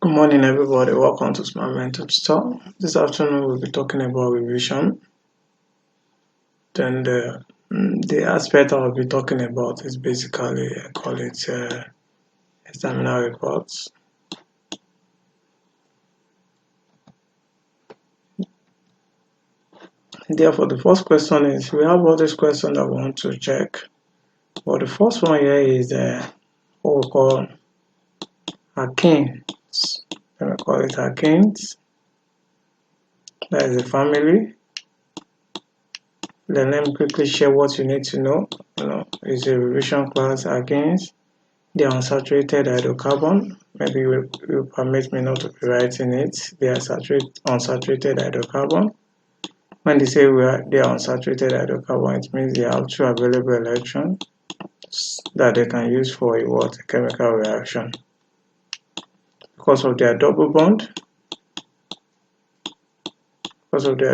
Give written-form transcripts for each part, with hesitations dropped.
Good morning, everybody. Welcome to Smart Mental Tutor. This afternoon, we'll be talking about revision. Then the aspect I'll be talking about is basically, I call it examiner reports. Therefore, the first question is, we have all these questions that we want to check. But the first one here is what we call alkenes. Let me call it alkenes. That is a family. Then let me quickly share what you need to know. It's a revision class alkenes. The unsaturated hydrocarbon. Maybe you permit me not to be writing it. They are unsaturated hydrocarbon. When they say they are unsaturated hydrocarbon, it means they have two available electrons that they can use for a chemical reaction. Because of their double bond, so they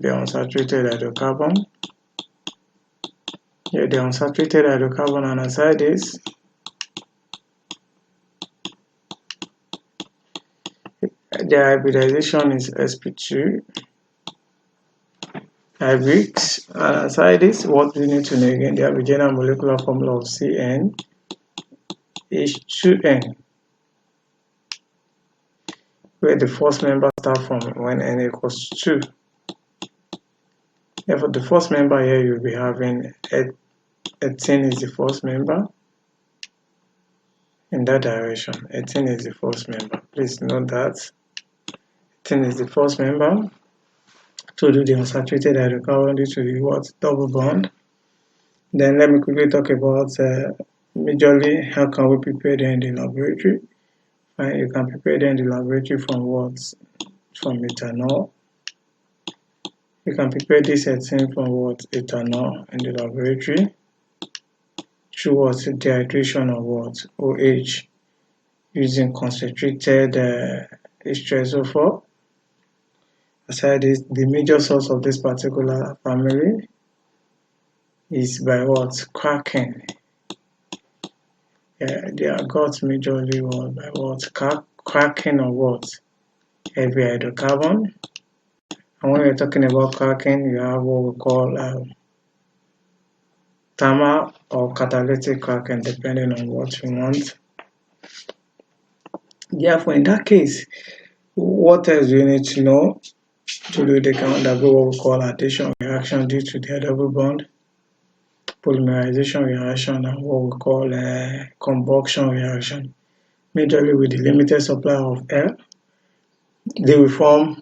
are unsaturated hydrocarbon. Yeah, the unsaturated hydrocarbon, and aside this, their hybridization is sp2 hybrids, and aside this, what we need to know again, the original molecular formula of CN H2N, where the first member start from when N equals 2. Therefore, the first member here you'll be having 18 is the first member. In that direction, 18 is the first member. Please note that 18 is the first member. To do the unsaturated hydrocarbon due to the double bond. Then let me quickly talk about majorly how can we prepare them in the laboratory. You can prepare them in the laboratory from from ethanol. You can prepare this 18 from ethanol in the laboratory through dehydration of OH using concentrated H2SO4. Aside this, the major source of this particular family is by cracking. They are got majorly by cracking of heavy hydrocarbon. And when we're talking about cracking, you have what we call thermal or catalytic cracking, depending on what you want. Therefore, in that case, what else do you need to know? To do, they can undergo what we call addition reaction due to their double bond, polymerization reaction, and what we call combustion reaction. Majorly with the limited supply of air, they will form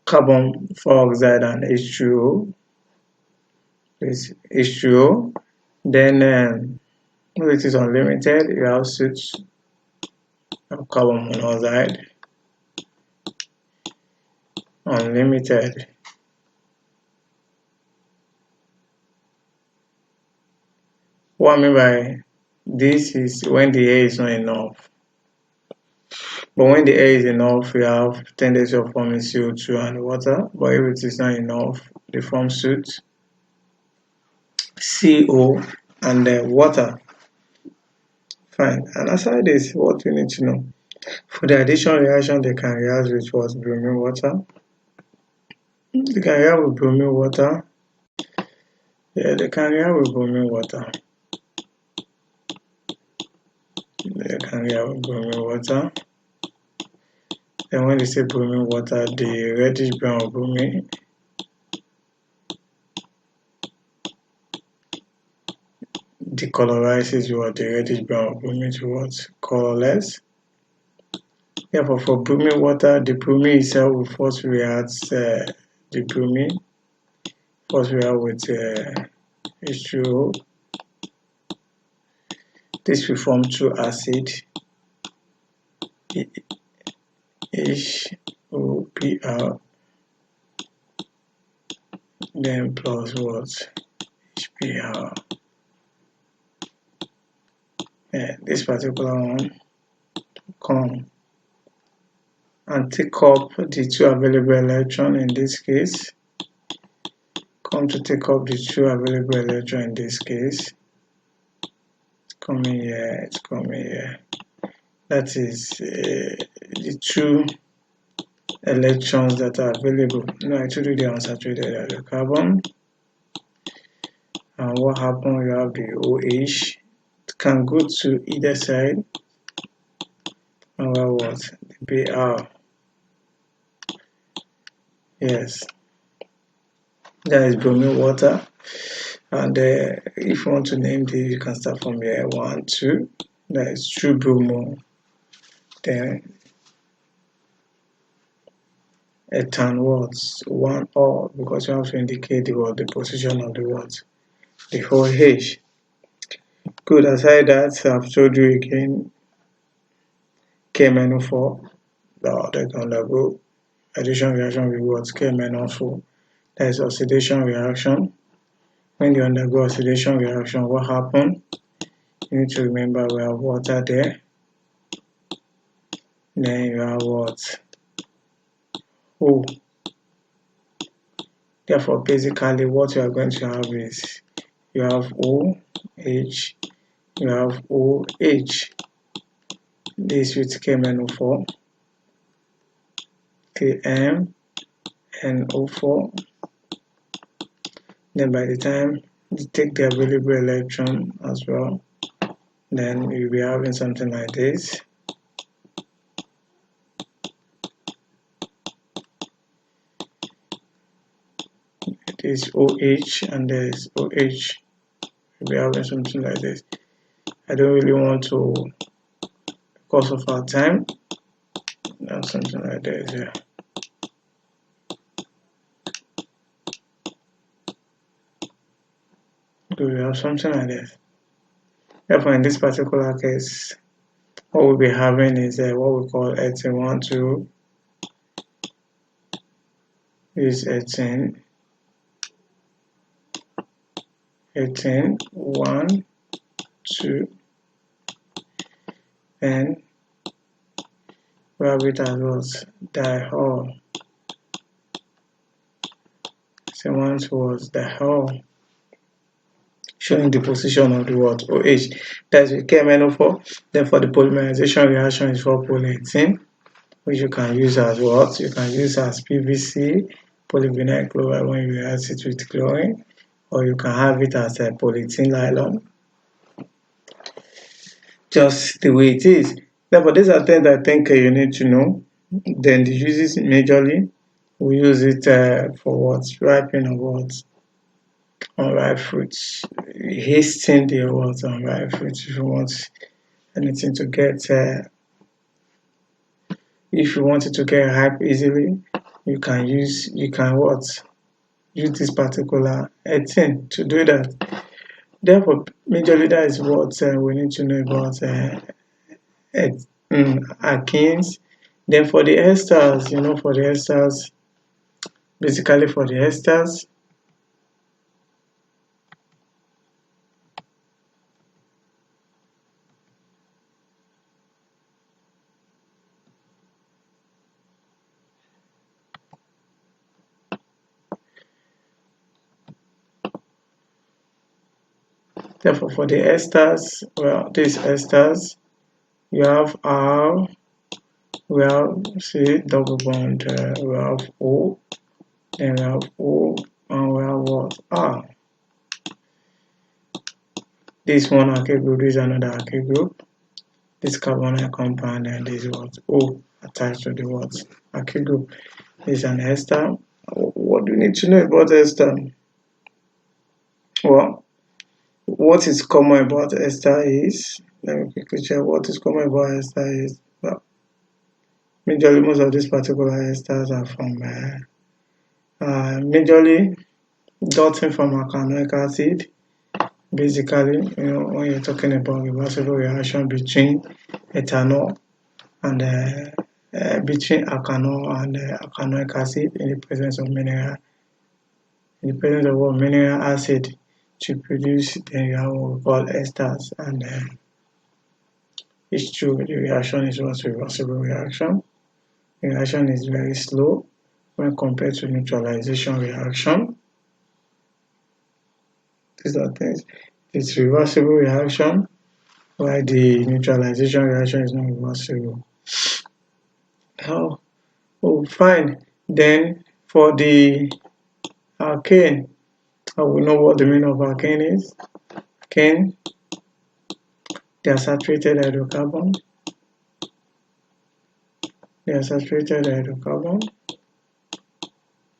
carbon dioxide and H2O. This H2O. Then when it is unlimited, you have suits of carbon monoxide. Unlimited. What I mean by this is when the air is not enough. But when the air is enough, you have tendency of forming CO2 and water. But if it is not enough, they form soot, CO, and water. Fine. And aside this, what you need to know. For the addition reaction, they can react with bromine water. They can react with bromine water. Yeah, they can react with bromine water. They can react with bromine water. Then when they say bromine water, the reddish brown of bromine decolorizes the reddish brown of bromine to colorless. Therefore, for bromine water, the bromine itself will first react with H2O. This will form two acid, HOPR, then plus HPR. This particular one come and take up the two available electrons in this case. Come to take up the two available electrons in this case. It's coming here. that is the two electrons that are available. Now I told you the unsaturated hydrocarbon, and what happened, you have the OH. It can go to either side, and what? The Br. Yes, that is bromine water. And if you want to name this, you can start from here. 1, 2. That is true bromo. Then ethan words 1 or, because you have to indicate the position of the words, the whole H. Good. Aside that, I've told you again, KMnO4, they can undergo addition reaction with what? KMnO4. That is oxidation reaction. When you undergo oxidation reaction, what happens? You need to remember we have water there. Then you have what? O. Therefore, basically, what you are going to have is you have OH, you have OH. This with KMnO4, KMnO4. Then by the time you take the available electron as well, then you'll be having something like this. This OH and there's OH. You'll be having something like this. I don't really want to, because of our time, have something like this here. Do we have something like this? Therefore, in this particular case, what we'll be having is what we call 18, 1, 2. This 18, 1, 2. Then we have it as what? Diol. So one towards diol, showing the position of the what? OH. That's with KMnO4. Then for the polymerization reaction is for polyethylene, which you can use as what? You can use as PVC, polyvinyl chloride when you react it with chlorine, or you can have it as a polyethylene nylon. Just the way it is. Therefore, these are things I think you need to know. Then the uses majorly, we use it for what? Ripening of what? Unripe fruits. Hasten the what? Unripe fruits. If you want anything to get, if you want it to get ripe easily, you can what? Use this particular thing to do that. Therefore, majorly that is what we need to know about alkenes. Then for the esters, for the esters, basically for the esters, therefore for the esters, well, these esters, you have R, we have C double bond, we have O, then we have O, and we have what? R. This one alkyl group, this is another alkyl group. This carbonyl compound, and this is what? O attached to the what? Alkyl group. This is an ester. What do you need to know about ester? Well, what is common about ester is, let me quickly check what is common about ester is, well, majorly most of these particular esters are from majorly gotten from arachidonic acid. Basically, when you're talking about reversible reaction between ethanol and between alkanol and arachidonic acid in the presence of mineral acid to produce, then you have what we call esters, and it's true the reaction is also reversible reaction. The reaction is very slow when compared to neutralization reaction. These are things. It's reversible reaction. why the neutralization reaction is not reversible. How? Oh, fine. Then for the alkane, we know what the meaning of alkane is. Alkane, they are saturated hydrocarbon. They are saturated hydrocarbon.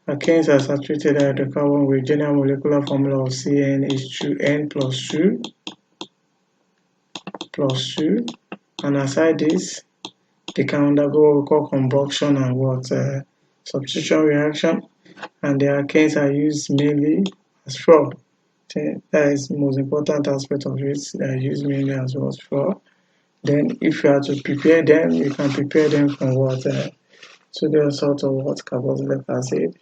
Alkanes are saturated hydrocarbon with general molecular formula of CnH2n plus 2. And aside this, they can undergo what we call combustion and substitution reaction. And the alkanes are used mainly as fuel. That is the most important aspect of it. They are used mainly as fuel. Then, if you are to prepare them, you can prepare them from sodium salt or carboxylic acid.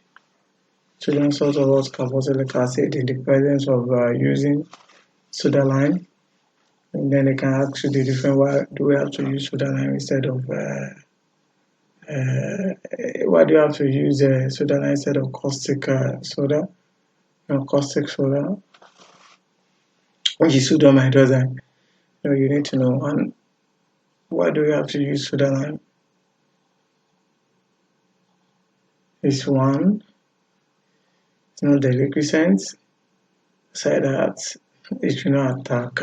Sodium salt or carboxylic acid in the presence of using soda lime. And then they can ask you the different why do we have to use soda lime instead of why do you have to use soda lime instead of caustic soda? Caustic soda, which is sodium hydroxide. You need to know. And why do you have to use soda lime? It's one, it's not deliquescent. Aside that, it should not attack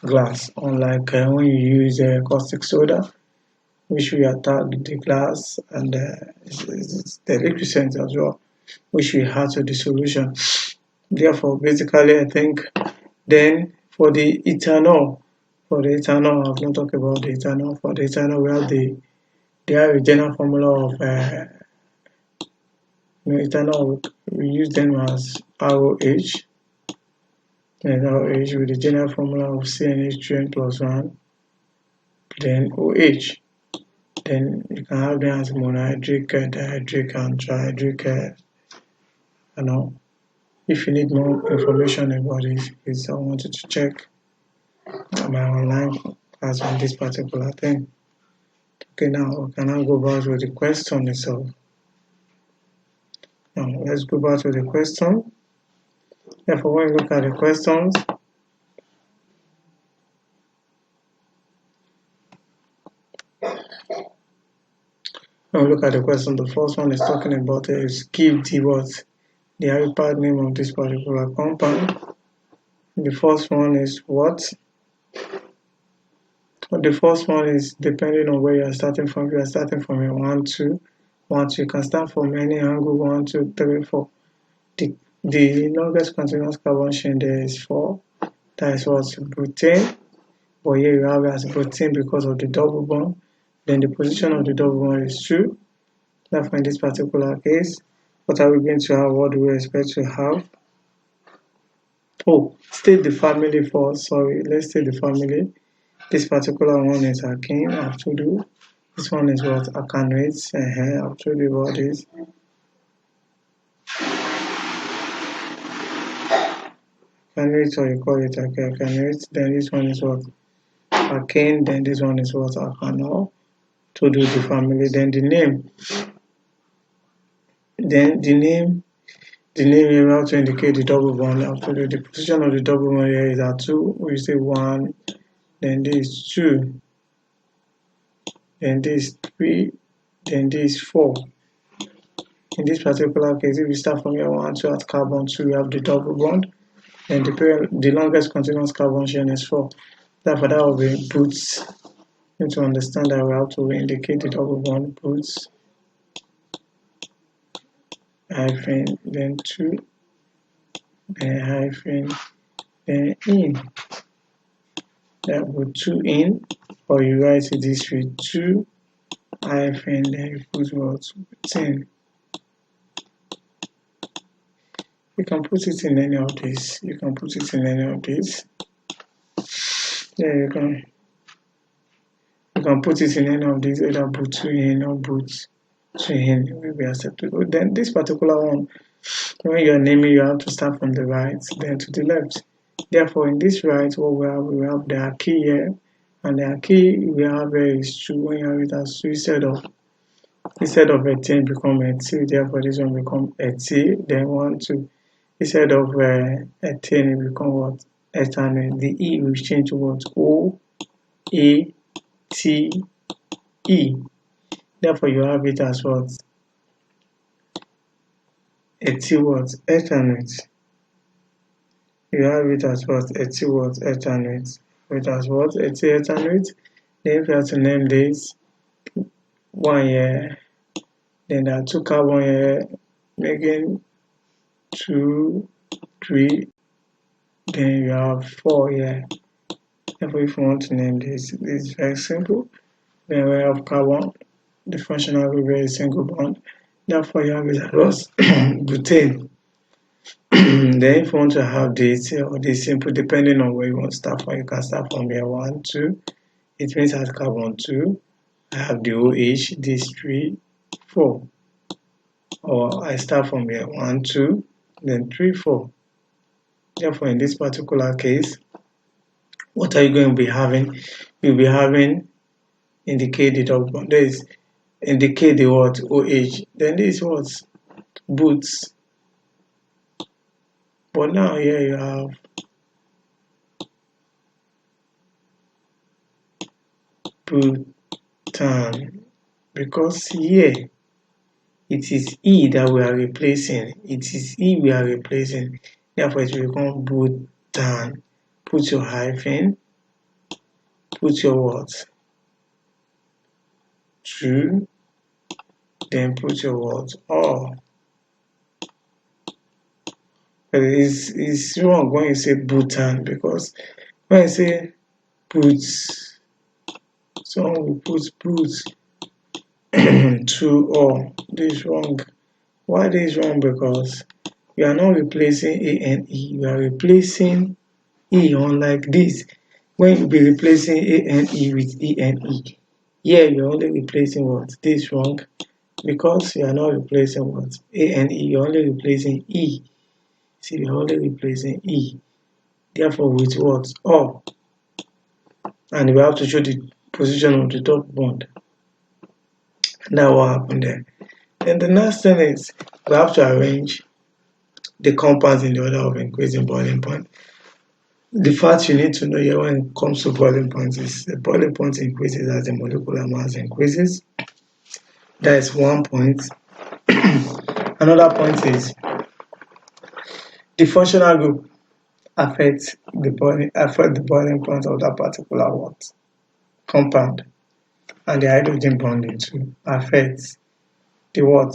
glass, unlike when you use caustic soda, which will attack the glass, and it's deliquescent as well, which will add to the solution. Therefore, basically, I think then for the ethanol, I've not talked about the ethanol. For the ethanol, we have the general formula of ethanol. We use them as ROH. And ROH with the general formula of CnH2n plus 1, then OH. Then you can have them as monohydric, dihydric, and trihydric. If you need more information about this, please, I want you to check my online class on this particular thing. Okay, now we can now go back to the question itself. Now let's go back to the question. Therefore, when we look at the questions, the first one is talking about is give the alipad name of this particular compound. The first one is what? The first one is depending on where you are starting from. You are starting from a 1, 2, 1, 2. You can start from any angle 1, 2, 3, 4. The longest continuous carbon chain there is 4. That is what's butane. But here you have it as butane because of the double bond. Then the position of the double bond is 2. Therefore, in this particular case, what are we going to have? What do we expect to have? Oh, state the family first. Sorry, let's state the family. This particular one is alkane. I have to do. This one is what? Alkanoids. I have told you about this. Alkanoids, or you call it alkanoids. Then this one is what? Alkane. Then this one is what? Alkanol. To do the family. Then the name. Then the name here how to indicate the double bond. After the position of the double bond here is at 2. We say 1. Then this 2. Then this 3. Then this 4. In this particular case, if we start from here 1, 2 at carbon 2, we have the double bond. And the longest continuous carbon chain is 4. Therefore, that will be boots. You need to understand that we have to indicate the double bond boots. Hyphen, then 2, then hyphen, then in. That put 2 in, or you write it this way, 2 hyphen, then you put what? 10. You can put it in any of these. Yeah, you can put it in any of these, either put 2 in or put 2 in, will be acceptable. Then this particular one, when you are naming, you have to start from the right, then to the left. Therefore, in this right, what we have the key here, and the key we have here is 2. When you have it as 2 instead of a 10 become a 2, therefore this one become a T. Then 1, 2. Instead of a 10, it become what? ethanate. The E will change to what? O-A-T-E. Therefore, you have it as what? Ethyl what? Ethanate. You have it as what? Ethyl what? Ethanate. It as what? Ethyl ethanate. Then if you have to name this one here, then there are 2 carbon here, making 2, 3, then you have 4 here. Therefore, if you want to name this is very simple. Then we have carbon, the functional group is single bond. Therefore, you have it as butane. Then if you want to have this or this simple, depending on where you want to start from, you can start from here 1, 2. It means at carbon 2, I have the OH, this 3, 4. Or I start from here 1, 2, then 3, 4. Therefore, in this particular case, what are you going to be having? You'll be having indicate the double bond. There is indicate the what? OH. Then this is what? Boots. But now here you have butan, because here it is E that we are replacing. It is E we are replacing. Therefore, it will become butan. Put your hyphen. Put your what? 2. Then put your what? Or. But it's wrong when you say butan, because when you say boots, someone will put boots to or. This is wrong. Why this is wrong? Because you are not replacing A and E, you are replacing E, unlike this. When you be replacing A and E with E and E, here you're only replacing what? This is wrong, because you are not replacing what? A and E, you're only replacing E. See, you're only replacing E. Therefore, with what? Or. And we have to show the position of the top bond. And that will happen there. Then the next thing is we have to arrange the compounds in the order of increasing boiling point. The fact you need to know here when it comes to boiling points is the boiling point increases as the molecular mass increases. That is one point. Another point is the functional group affects the boiling point of that particular what? Compound. And the hydrogen bonding too affects the what?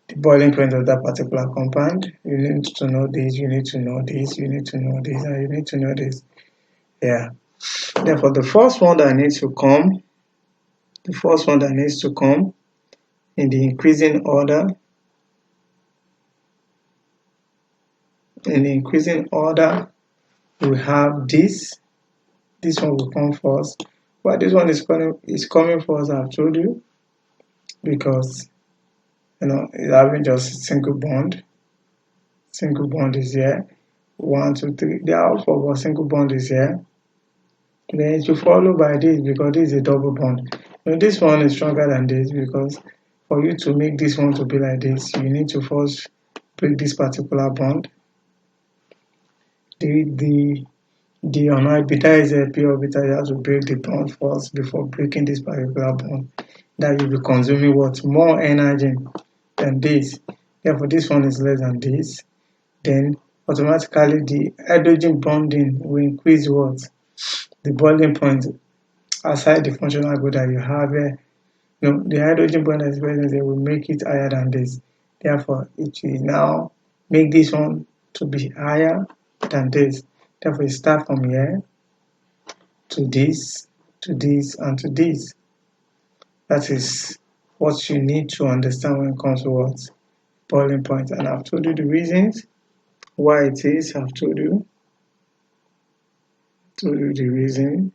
The boiling point of that particular compound. You need to know this, you need to know this, you need to know this, and you need to know this. Yeah. Therefore, the first one that needs to come in the increasing order, we have this. This one will come first. Why this one is coming first, I've told you, because it's having just single bond. Single bond is here. 1, 2, 3. They are all for, but single bond is here. Then it will follow by this, because this is a double bond. This one is stronger than this, because for you to make this one to be like this, you need to first break this particular bond. The beta is a p orbital. You have to break the bond first before breaking this particular bond. That will be consuming what? More energy than this. Therefore, this one is less than this. Then automatically the hydrogen bonding will increase what? The boiling point aside the functional group that you have here. The hydrogen bond is present there will make it higher than this. Therefore, it will now make this one to be higher than this. Therefore, you start from here to this, and to this. That is what you need to understand when it comes to what? Boiling point. And I've told you the reasons why it is. I've told you the reason.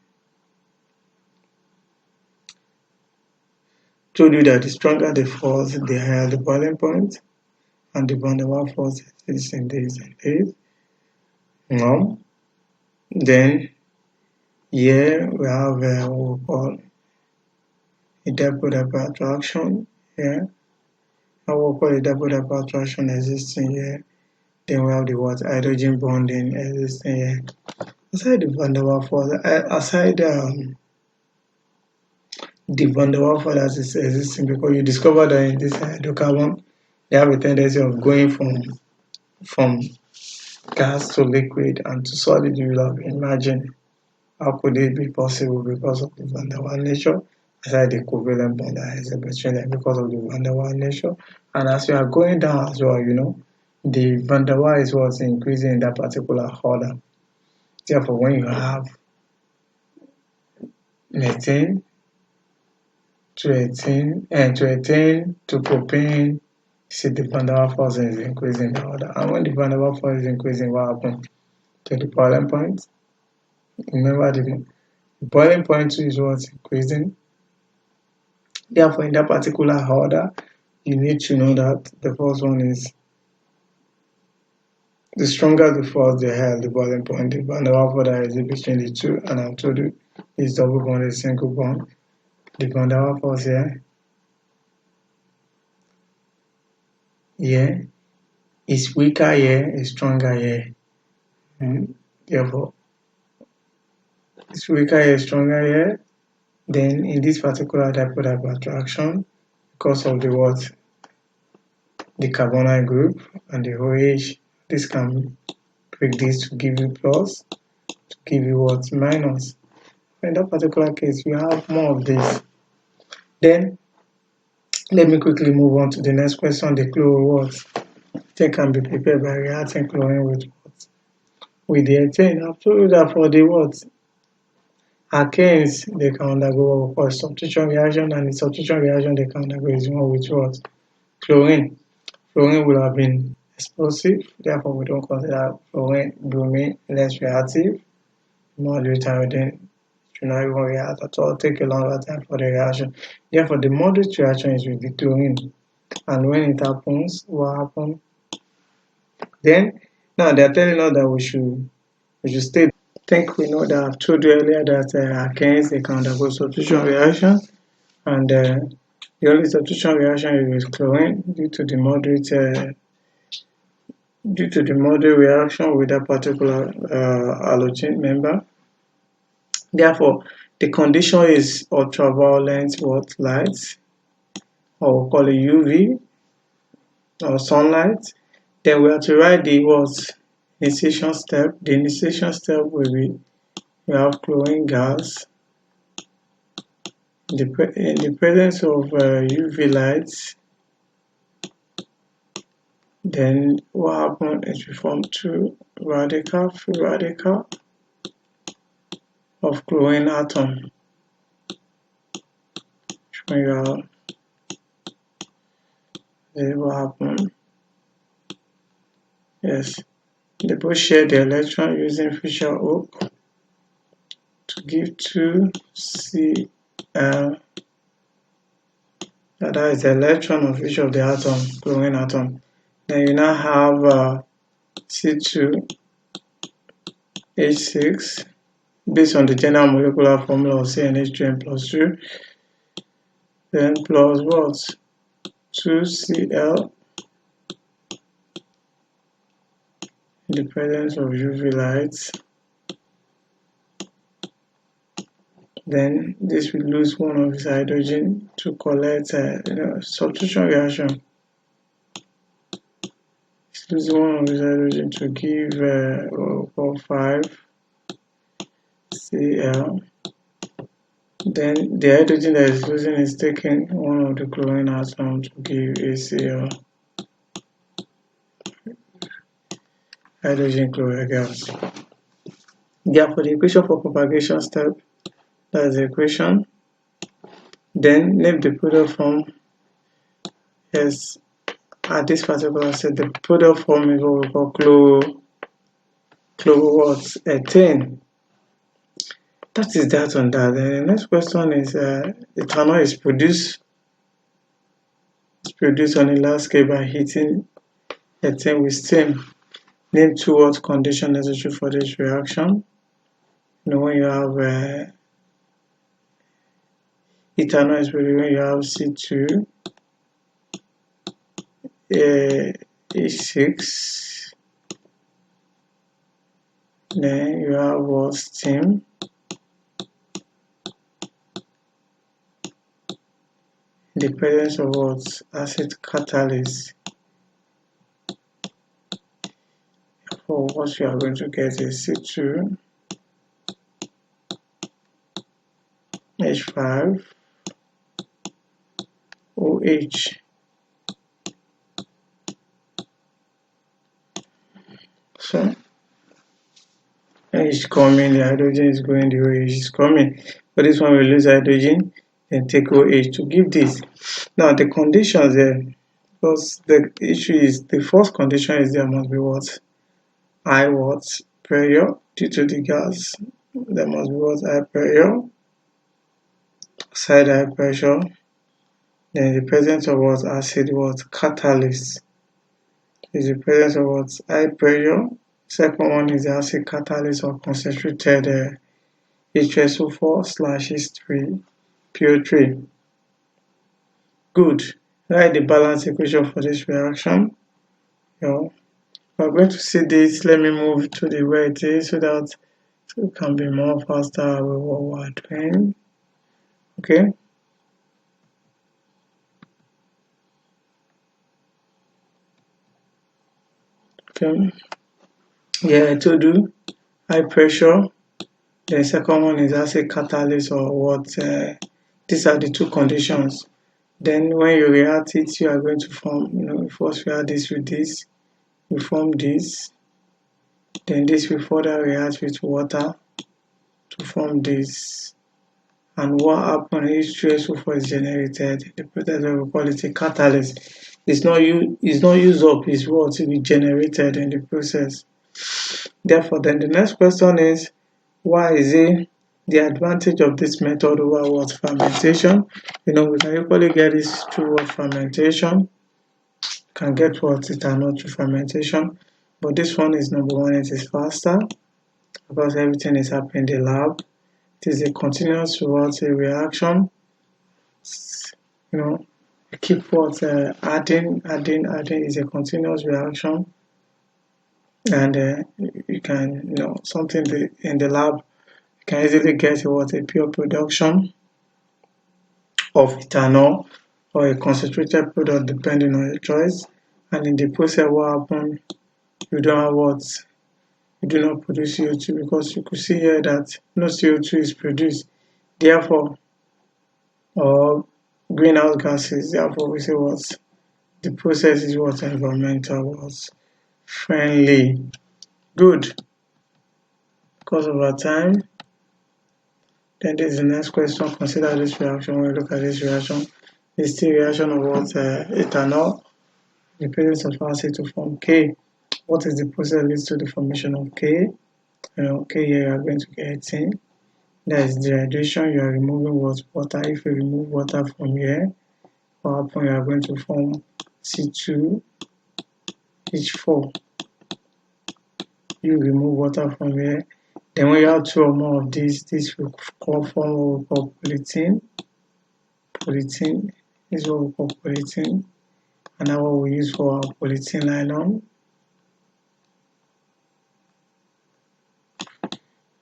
Told you that the stronger the force, the higher the boiling point, and the van der Waals force is in this and this. Now, then here we have what we call a dipole-dipole attraction here. And what we call a dipole-dipole attraction existing here. Then we have the what? Hydrogen bonding existing here. Aside the van der Waals force, aside the van der Waals force that is existing, because you discover that in this hydrocarbon, they have a tendency of going from gas to liquid and to solid. You will have imagined how could it be possible because of the van der Waals nature, aside the covalent bond that is between them because of the van der Waals nature. And as you are going down as well, the van der Waals is what's increasing in that particular order. Therefore, when you have methane to ethane to propane, you see the van der Waals force is increasing the order. And when the van der Waals force is increasing, what happens to the boiling point? Remember, the boiling point too is what's increasing. Therefore, in that particular order, you need to know that the first one is the stronger the force, the higher the boiling point. The van der Waals force that is between the two, and I've told you is double bond, is single bond. The van der Waals force here is weaker here, is stronger here. Therefore, it's weaker here, stronger here. Then in this particular dipole of attraction, because of the what? The carbonyl group and the OH, this can break this to give you plus, to give you what? Minus. In that particular case, we have more of this. Then let me quickly move on to the next question. The chloro what? Ethane can be prepared by reacting chlorine with what? With the ethane. I've told you that for the what? Alkanes, they can undergo what we call substitution reaction, and the substitution reaction they can undergo is one with what? Chlorine. Chlorine will have been explosive, therefore we don't consider bromine less reactive. Moderate iodine should not even react at all, take a longer time for the reaction. Therefore, the moderate reaction is with the chlorine. And when it happens, what happens? Then, now they are telling us that we should stay. I think we know that I've told you earlier that alkanes, they can undergo substitution reaction, and the only substitution reaction is with chlorine due to the moderate reaction with that particular halogen member. Therefore, the condition is ultraviolet light, or we call it UV, or sunlight. Then we have to write the initiation step. The initiation step will be, we have chlorine gas. In the presence of UV lights, then what happens is we form two free radical of chlorine atom. What happens? Yes, they both share the electron using Fischer-Oak to give 2 Cl. That is the electron of each of the atom, chlorine atom. Then you now have C2H6 based on the general molecular formula of CnH2n plus 2. Then plus what? 2Cl in the presence of UV light. Then this will lose one of its hydrogen to collect substitution reaction. It's losing one of its hydrogen to give 5Cl. Then the hydrogen that is losing is taking one of the chlorine atom to give HCl. Hydrogen chloride gas. Therefore, the equation for propagation step, that is the equation. Then name the product form. Yes, at this particular step, the product form is what we call ethane. That is that on that. Then the next question is ethanol is produced on a large scale by heating ethane with steam. Name 2 what condition necessary for this reaction. When you have ethanol is produced when you have C2H6 Then you have what? Steam. The presence of what? Acid catalyst. For what you are going to get is C2H5OH. So H coming, the hydrogen is going the way H is coming. For this one, we lose hydrogen, then take OH to give this. Now, the conditions there, because the issue is the first condition is there must be what? High what? Pressure due to the gas. There must be what? High pressure, side high pressure. Then the presence of what? Acid what? Catalyst. Is the presence of what? High pressure. Second one is the acid catalyst or concentrated H2SO4/H3PO3. Good. Write the balance equation for this reaction. We're going to see this. Let me move to the way it is so that it can be more faster with what we're doing. Okay. Okay. Yeah, I told you high pressure. The second one is acid catalyst or what? These are the two conditions. Then when you react it, you are going to form, first we add this with this, you form this. Then this will further react with water to form this. And what happens is H2SO4 is generated. The process we call it a catalyst. It's not used up, it's what will be generated in the process. Therefore, then the next question is, why is it the advantage of this method over what? Fermentation? We can equally get this through what? Fermentation. Can get what? Ethanol through fermentation. But this one is number one, it is faster because everything is happening in the lab. It is a continuous reaction. Keep what? Adding is a continuous reaction. And you can, something in the lab, you can easily get what? A pure production of ethanol or a concentrated product depending on your choice. And in the process, what happens? You don't have what? You do not produce CO2 because you could see here that no CO2 is produced. Therefore, or greenhouse gases. Therefore, we say what? The process is what? Environmental was friendly. Good. Because of our time. Then this is the next question. Consider this reaction. When we look at this reaction, it's the reaction of what? Ethanol. The presence of acid to form K. What is the process leads to the formation of K? K here you are going to get 18. That is dehydration. You are removing what? Water. If you remove water from here, what happens? You are going to form C2H4. You remove water from here. Then when you have two or more of these, this will form what we call polythene. Polythene is what we call polythene. And now what we use for our polythene nylon.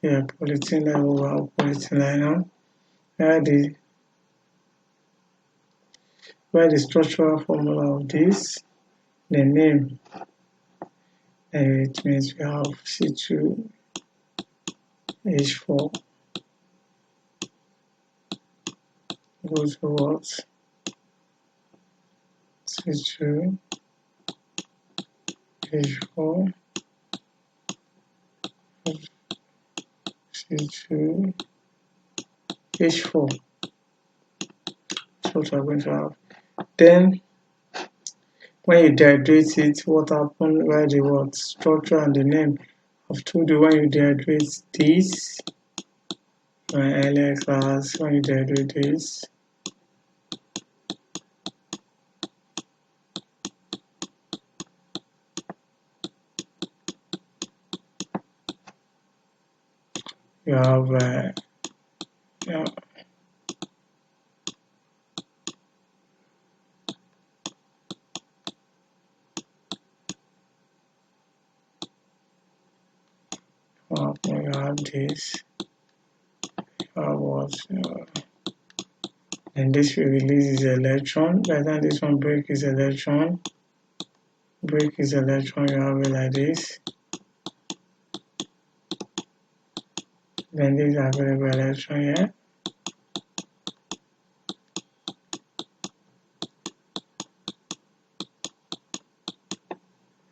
Yeah, polythene nylon. Where the structural formula of this, the name, it means we have C2H4 goes to what? C2H4 C2H4. That's what we're going to have. Then when you dehydrate it, what happens? Where the what? Structure and the name. I've told you when you dehydrate this, my earlier class, when you dehydrate this, you have Well, you have this. What? And this will release is electron. By the time this one break is electron. Break is electron. You have it like this. Then this is available electron here.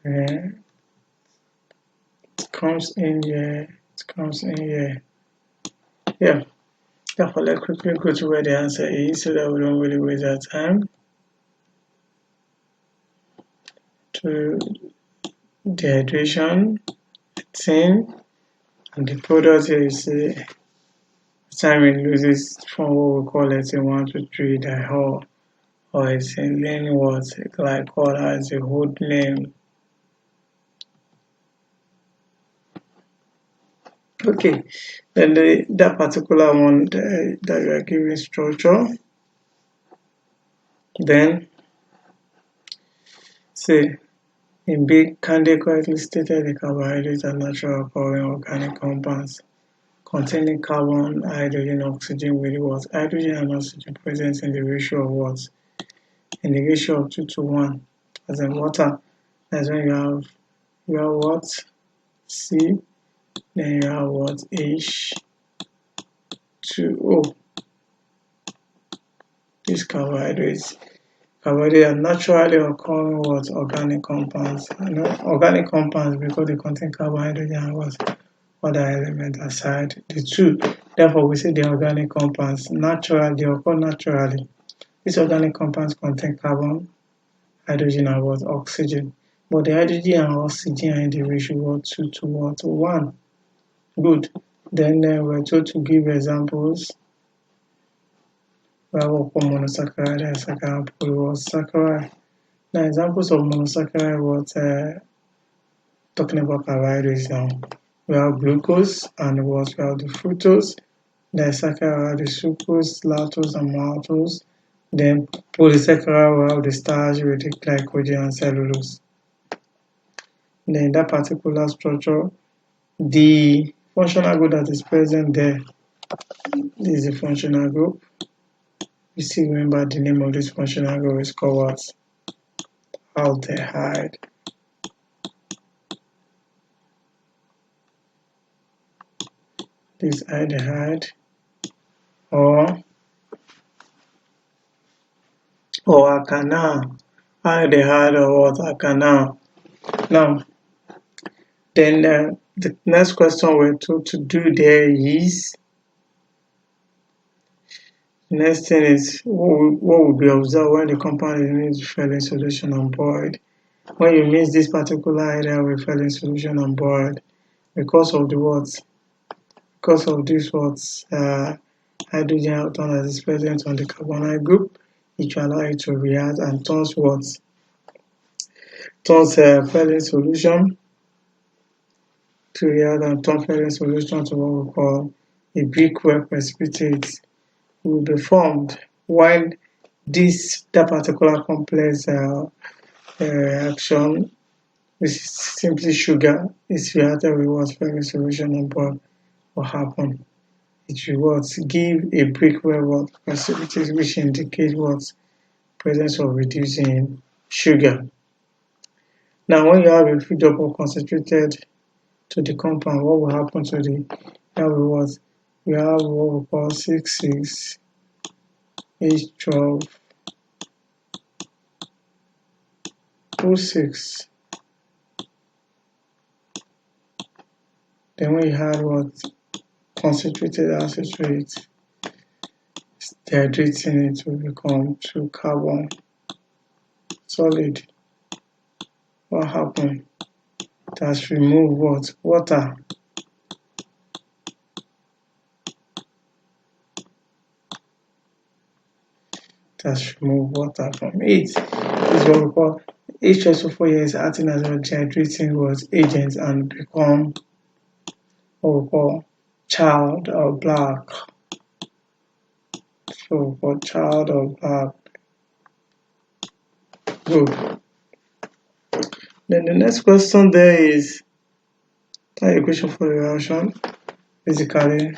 And it comes in here. It comes in here. Yeah. Therefore, let's quickly go to where the answer is so that we don't really waste our time. To dehydration, ethane, and the product here is time loses from what we call ethane 1,2,3 diol, or ethylene what glycol as a whole name. Okay, then that particular one that you are giving structure, then say in B, can they correctly stated the carbohydrates are natural occurring organic compounds containing carbon, hydrogen, oxygen with what? Hydrogen and oxygen present in the ratio of what? In the ratio of 2 to 1. As in water, that's when you have what? C, then you have what? H2O. These carbohydrates are naturally occurring what? Organic compounds. Organic compounds because they contain carbohydrate and what? Other elements aside the two. Therefore, we say the organic compounds they occur naturally. These organic compounds contain carbon, hydrogen, and what? Oxygen. But the hydrogen and oxygen are in the ratio of 2 to what? 1. Good. Then we're told to give examples. We have monosaccharide, disaccharide, polysaccharide. Now, examples of monosaccharide, talking about carbohydrates now. We have glucose and we have the fructose. Disaccharide, the sucrose, lactose, and maltose. Then polysaccharide, we have the starch with the glycogen and cellulose. Then in that particular structure, the functional group that is present there, this is the functional group. You see, remember the name of this functional group is called what? Aldehyde. This aldehyde or alkanal. Aldehyde or what? Alkanal. Now, then the next question we're told to do there is, next thing is what will be observed when the compound is fell in solution and boiled. When you mix this particular area with fell in solution and boiled, because of the what? Because of this what? Hydrogen atom that is present on the carbonyl group, it will allow it to react and turns what? Turns fell in solution to react and turn fell in solution to what we call a brickwork precipitate will be formed when that particular complex reaction, which is simply sugar, is reacted with what? Fell in solution and boil. What happen? It will what? Give a brickwork precipitate, which indicates what? Presence of reducing sugar. Now, when you have a free double concentrated to the compound, what will happen to the what? We have what we call 6,6 H12 O6. Then when you had what? Concentrated acetate, dehydrating it will become 2 carbon solid. What happened? It has removed what? Water. It has removed water from it. This is what we call H2SO4 here is acting as a dehydrating agent and become what we call child or black. So for child or black. Good. Then the next question there is, That equation for the reaction, basically,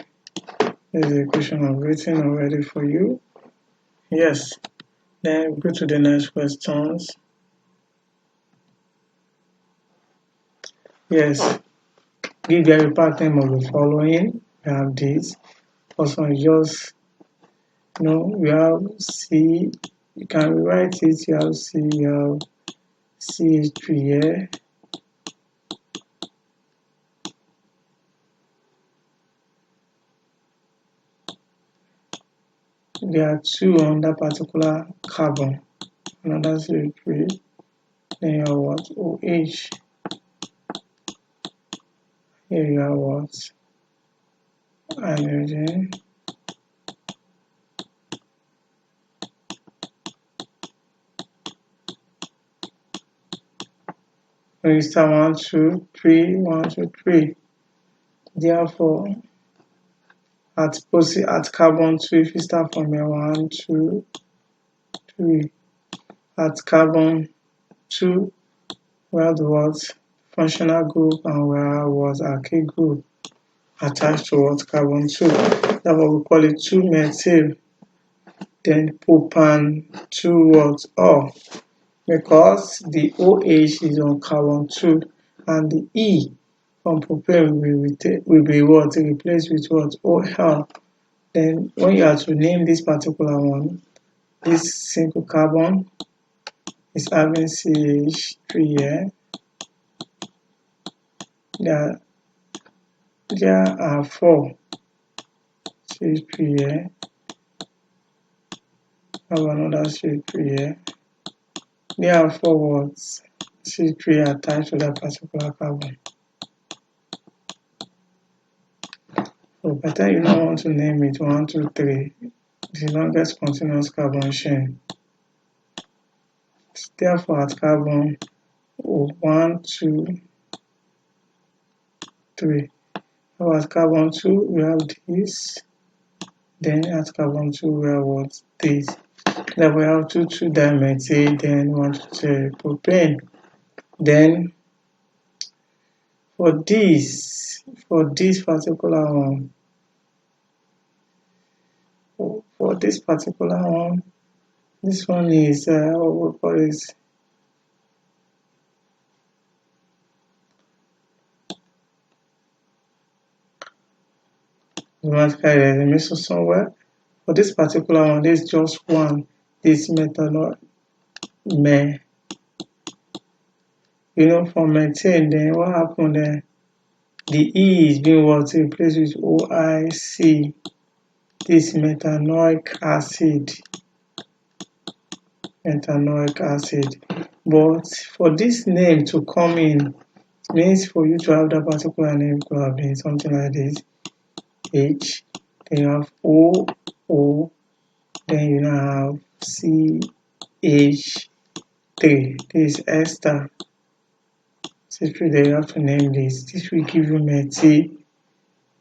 is the equation I've written already for you. Yes. Then go to the next questions. Yes. Give the part name of the following. We have this. First one is just, we have C. You can rewrite it. You have C. You have CH3 here. There are two on that particular carbon. Another CH3. Then you have what? OH. Here you have what? Hydrogen. When you start 1, 2, 3, 1, 2, 3. Therefore, at carbon 2, if you start from here, 1, 2, 3. At carbon 2, we have the what? Functional group, and we have what? Alkyl group attached to what? Carbon 2. That's what we call it 2-methyl. Then propan 2 what? Oh, because the OH is on carbon 2 and the E from propane will be what? Replaced with what? OL. Then when you have to name this particular one, this single carbon is having CH3 here. There are 4 CH3 here. I have another CH3 here. There are 4 words CH3 attached to that particular carbon. So by the time you now want to name it 1, 2, 3, the longest continuous carbon chain. Therefore, at carbon 1, 2, 3. So at carbon 2, we have this. Then at carbon 2, we have what? This. Then we have 2, 2-dimethyl, then 1, 2, propane. Then for this particular one, this one is what we call is there's a missile somewhere. For this particular one, there's just one. This methanol, for methane, then what happened there? The E is being what? Replaced with OIC. This methanoic acid. But for this name to come in, means for you to have that particular name could have been something like this. H, then you have O, then you now have CH3. This is ester. CH3, then you have to name this. This will give you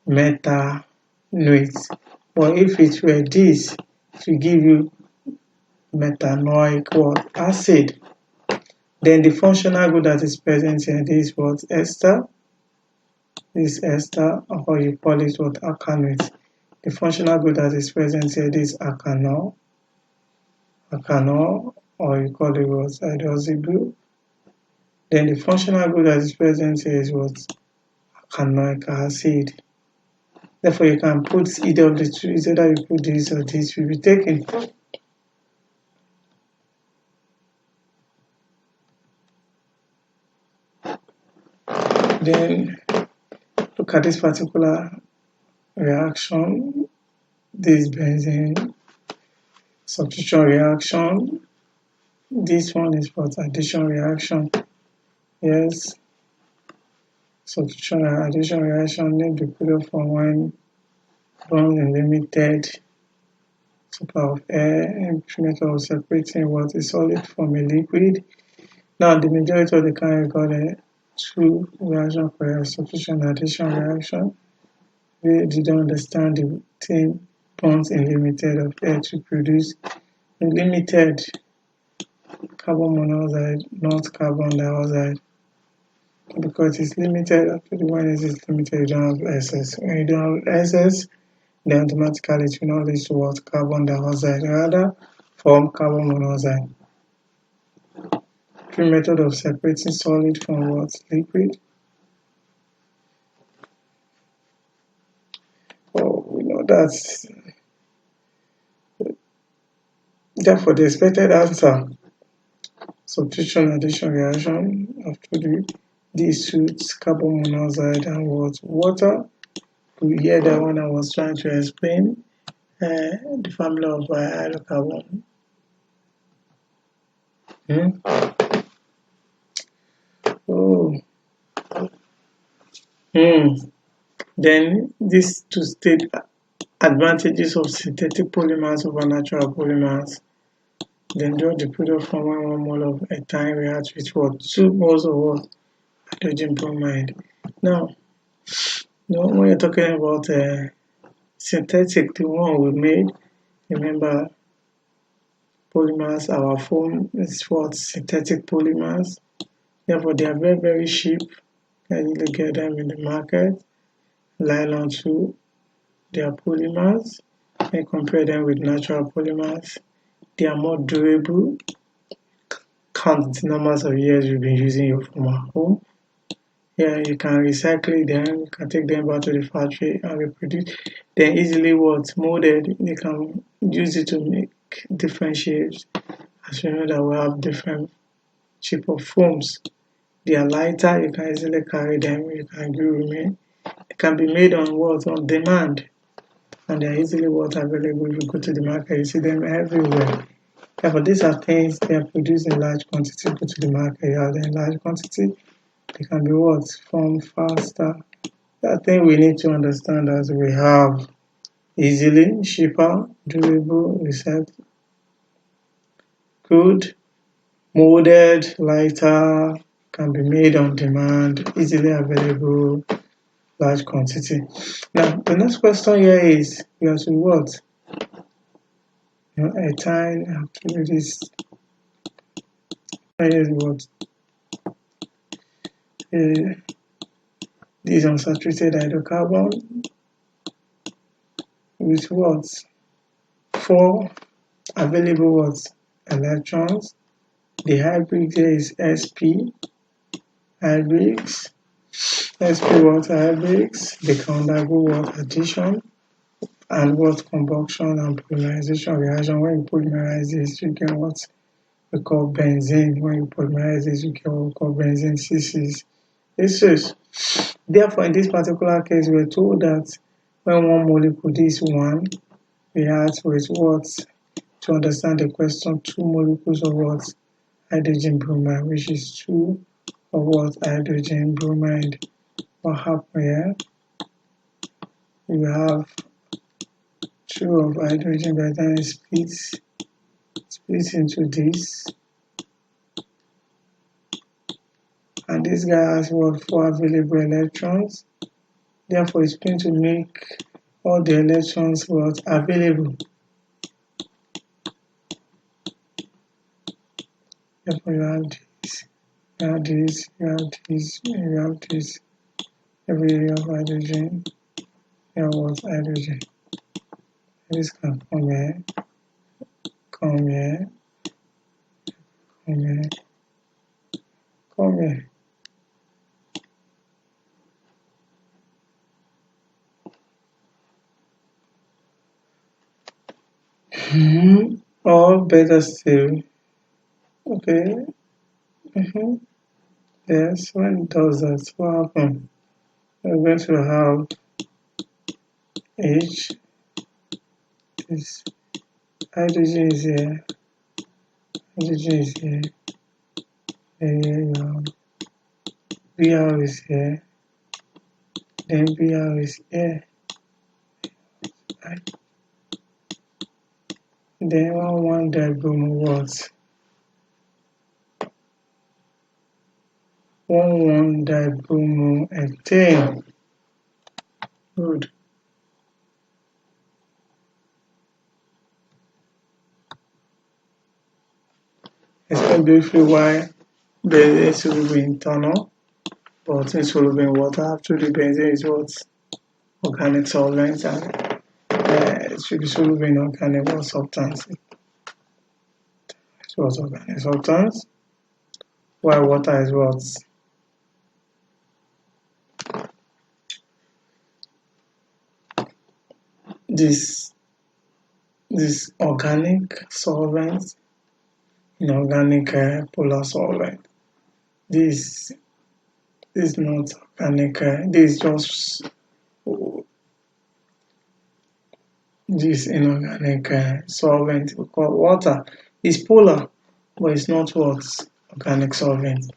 metanoate. But if it were this, it will give you methanoic acid. Then the functional group that is present here, this is what? Ester. This is ester, or you call it what? Alkanoate. The functional group that is present here, this is alkanol, or you call it what? Hydroxyl group. Then the functional group that is present here is what? Alkanoic acid. Therefore, you can put either of the two. Either you put this or this will be taken. Then look at this particular reaction. This benzene substitution reaction. This one is for addition reaction. Yes. Substitution and addition reaction need the period from when bonds in limited supply of air, method of separating what is solid from a liquid. Now the majority of the kind recorded 2 reaction per substitution and addition reaction. We didn't understand the thing bonds in limited of air to produce limited carbon monoxide, not carbon dioxide. because it's limited. Actually, when it is limited, you don't have excess. When you don't have excess, then automatically it will not lead to what? Carbon dioxide, rather form carbon monoxide. The method of separating solid from what? Liquid. Oh, we know that. Therefore, the expected answer, substitution addition reaction, I've told you, these suits carbon monoxide and what? Water. We hear that when I was trying to explain the formula of hydrocarbon. Oh. Then these to state advantages of synthetic polymers over natural polymers. Then draw the product from 1 mole of ethane reacts with what? 2 moles of what? Hydrogen bromide. Now, when you're talking about synthetic, the one we made, remember polymers, our foam is what? Synthetic polymers. Therefore, they are very, very cheap. You can get them in the market. Nylon too, they are polymers. And compare them with natural polymers. They are more durable. Count the numbers of years you've been using your foam at home. Yeah, you can recycle them, you can take them back to the factory and reproduce. Then easily what? Molded. You can use it to make different shapes. As you know that we have different shape of foams. They are lighter, you can easily carry them, you can remain. They can be made on what? On demand. And they are easily what? Available. If you go to the market, you see them everywhere. Therefore, these are things they are produced in large quantity, go to the market, you have them in large quantity. They can be what? Formed faster. The thing we need to understand as we have easily, cheaper, durable, recycled, good, molded, lighter, can be made on demand, easily available, large quantity. Now, the next question here is, we have to what? Ethane, I have to do this. Is what? This unsaturated hydrocarbon with what? 4 available what? Electrons. The hybrid there is sp hybrids. Sp what? Hybrids. They can undergo what? Addition and what? Combustion and polymerization reaction. When you polymerize this, you get what we call benzene. When you polymerize this, you get what we call benzene CCs. This is therefore in this particular case we're told that when one molecule is 1 reacts with what? To understand the question, 2 molecules of what? Hydrogen bromide, which is 2 of what? Hydrogen bromide. What happens here? You have 2 of hydrogen, but then it splits into this. And this guy has what? 4 available electrons. Therefore, it's going to make all the electrons what? Available. Therefore, you have this, you have this, you have this, you have this. Every area of hydrogen, here was hydrogen. This can come here, come here, come here, come here. Or better still, okay. Yes, when it does that, what happens? We're going to have H. This hydrogen is here. Hydrogen is here. Then you have Br is here. Then Br is here. Right. Then 1 dibromo what? 1 dibromo ethane. Good. Explain briefly why the SU will be internal. but insoluble in water. Actually, benzene is what? Organic solvent, and it should be soluble in organic substance. So what's organic substance? While water is what? This organic solvent, inorganic polar solvent. This is not organic. This is just this inorganic solvent. Because water is polar, but it's not what? Organic solvent.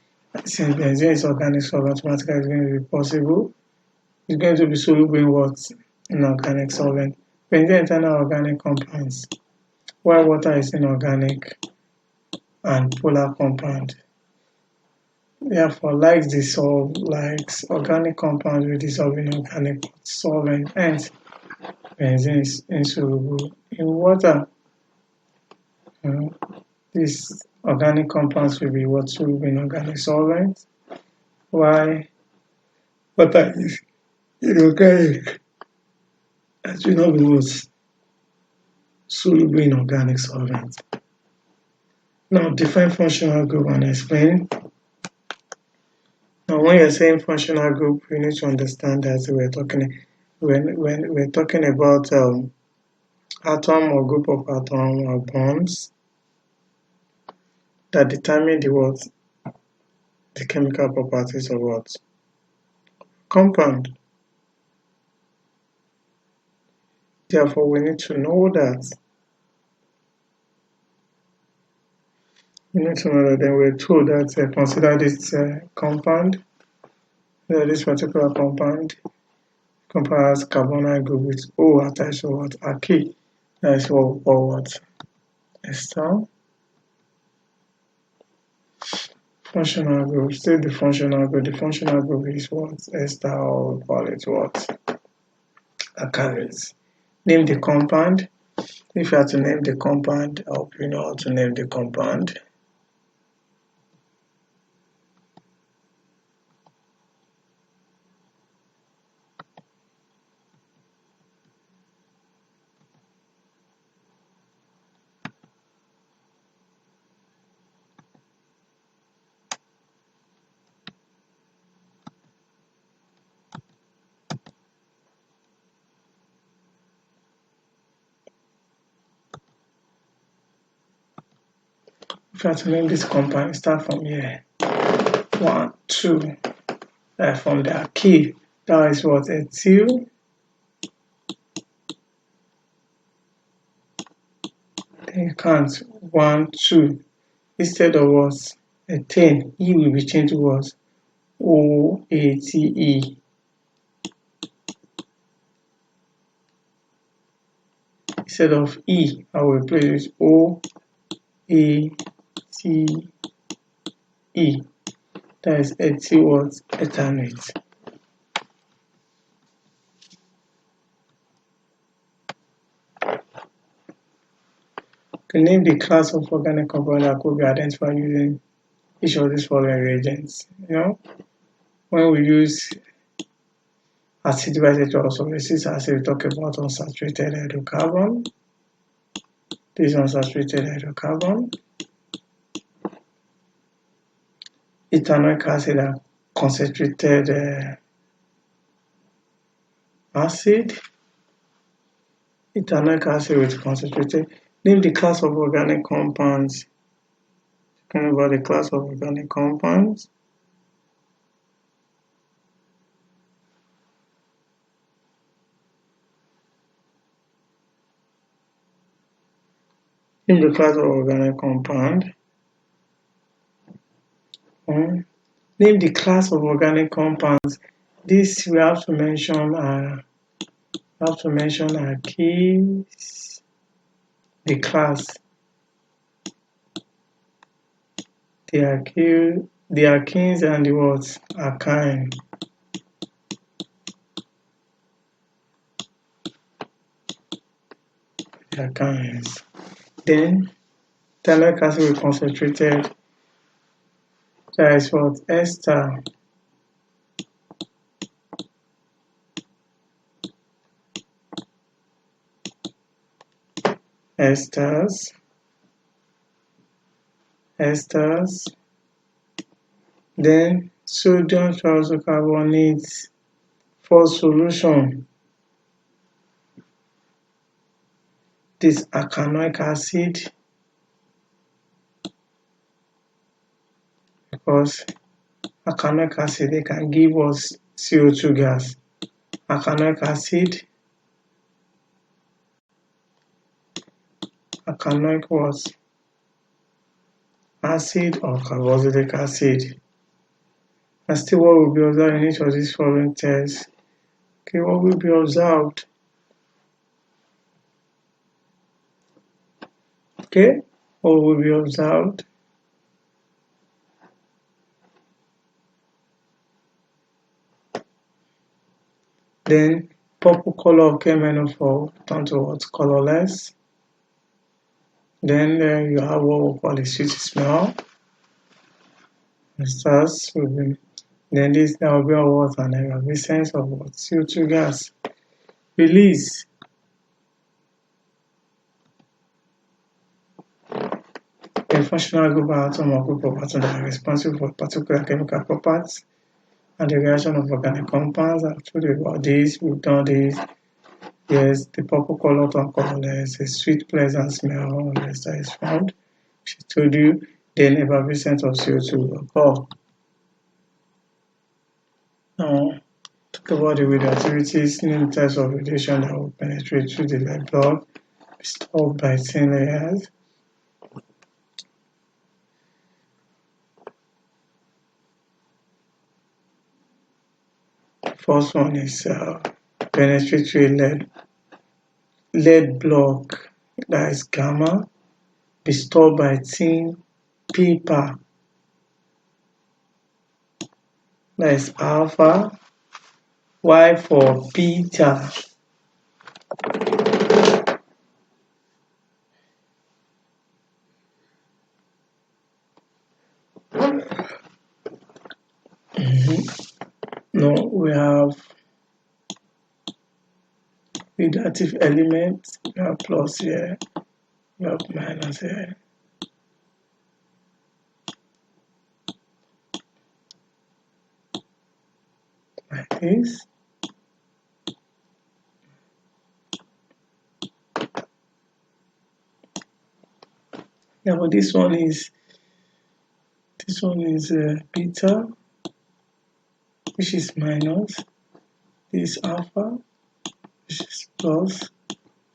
Since benzene is organic solvent, automatically it's going to be possible. It's going to be soluble in what? Inorganic solvent. Benzene internal organic compounds, while water is inorganic and polar compound. Therefore, like organic compounds will dissolve in organic solvent, hence benzene is insoluble in water. These organic compounds will be what? Soluble in organic solvent, while water is inorganic and will not be what? Soluble in organic solvent. Now, define functional group and explain. Now, when you're saying functional group, you need to understand that when we're talking about atom or group of atom or bonds that determine the chemical properties of what? Compound. Therefore, we need to know that. We need to know that then we're told that consider this compound. This particular compound has carbonyl group with O attached to what? A key. That is what we call what? Ester. Functional group. State the functional group. The functional group is what? Ester, or we call it what? Alkalis. Name the compound. If you have to name the compound, I hope you know how to name the compound. If you have to name this compound, start from here. 1, 2. From the alkyl, that is what? Ethyl. Then you count 1, 2. Instead of what? Ethane, E will be changed to what? OATE. Instead of E, I will replace with OATE. That is ethyl what? Ethanate. To name the class of organic compound that could be identified using each of these following reagents. When we use acid base hydrolysis acid, we talk about unsaturated hydrocarbon. This unsaturated hydrocarbon. Ethanoic acid are concentrated acid. Ethanoic acid with concentrated. Name the class of organic compounds. Talking about the class of organic compounds. Name the class of organic compound. Name the class of organic compounds. This we have to mention alkenes. The class. The alkenes and the what? Alkyne. The alkynes. Then ethanoic acid will concentrated. That is what? Ester. esters, then sodium thiocarbonate for solution. This arachidonic acid, because arachidonic acid, they can give us CO2 gas. Arachidonic acid, arachidonic what? Acid or carboxylic acid. And still, what will be observed in each of these following tests? Okay, what will be observed? Okay, what will be observed? Then purple color of K-4 turn to what? Colorless. Then you have what we call a sweet smell. Esters will be, then this there will be what an effervescence of what? CO2 gas release. A functional group atom or group of atoms that are responsible for particular chemical properties and the reaction of organic compounds. I've told you about this, we've done this. Yes, the purple color turn colorless, a sweet pleasant smell unless that is found. She told you, then effervescence of CO2 will occur. Now, talk about the radioactivities, new types of radiation that will penetrate through the lead blood, stored by thin layers. First one is penetrate through a lead block, that is gamma, be stored by thin paper, that is alpha, Y for beta. Now we have radioactive elements, we have plus here, we have minus here. Like this. Yeah, but this one is beta, which is minus. This is alpha, which is plus,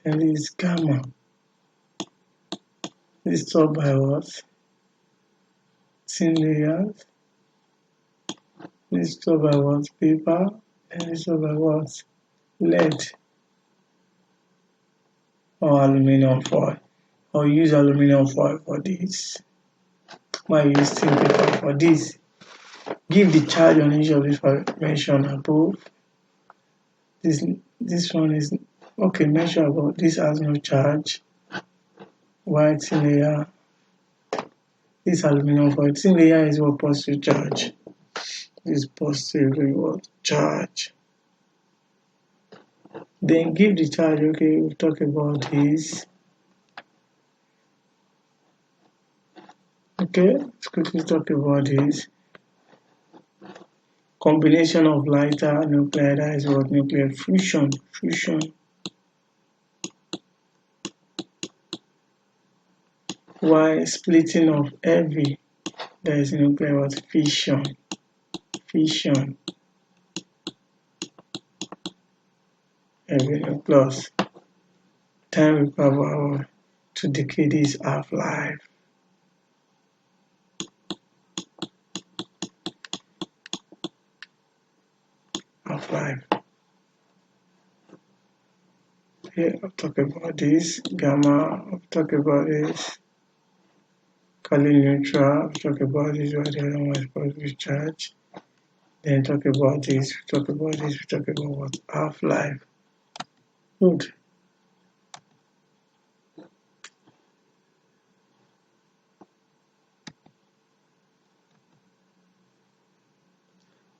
and this is gamma. This is stored by what? Thin layers. This is stored by what? Paper, and this is stored by what? Lead or aluminum foil. I'll use aluminum foil for this. Why use thin paper for this? Give the charge on each of these mentioned above. This one is okay, mention about this has no charge. White thin layer. This aluminum foil. Thin layer is what? Positive charge. This is positive what? Charge. Then give the charge. Okay, we'll talk about this. Okay, let's quickly talk about this. Combination of lighter nuclei, that is what? Nuclear fusion. While splitting of heavy, there is nuclear what? Fission. Heavy nucleus. Time required to decay this half-life. Here I'll talk about this. Gamma, I'll talk about this. Kali neutral, I'll talk about this, where the other one is positive charge. Then talk about this, we talk about what? Half-life. Good.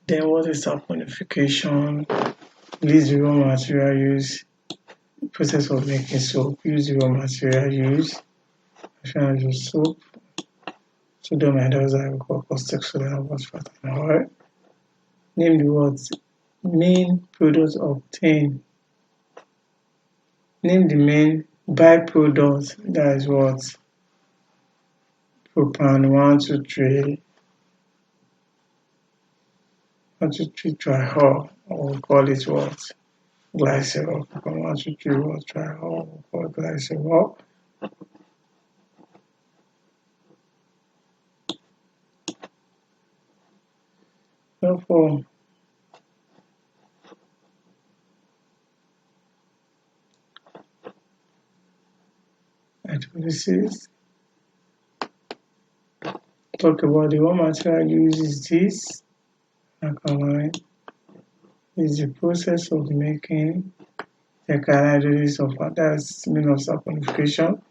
Then what is saponification? Release the raw material used Process of making soap. Use the raw material used. If you use soap, sodium hydroxide, caustic soda, and phosphate and oil. Name the words. Main products obtained. Name the main byproducts. That is what? Propane 1, 2, 3. 1, 2, 3 triol. Or we call it what? Glycerol. Propane 1, 2, 3 what? Triol. We call it glycerol. Therefore, hydrolysis. Talk about the raw material used is this alkaline. Is the process of making the alkaline hydrolysis of that's mean of saponification.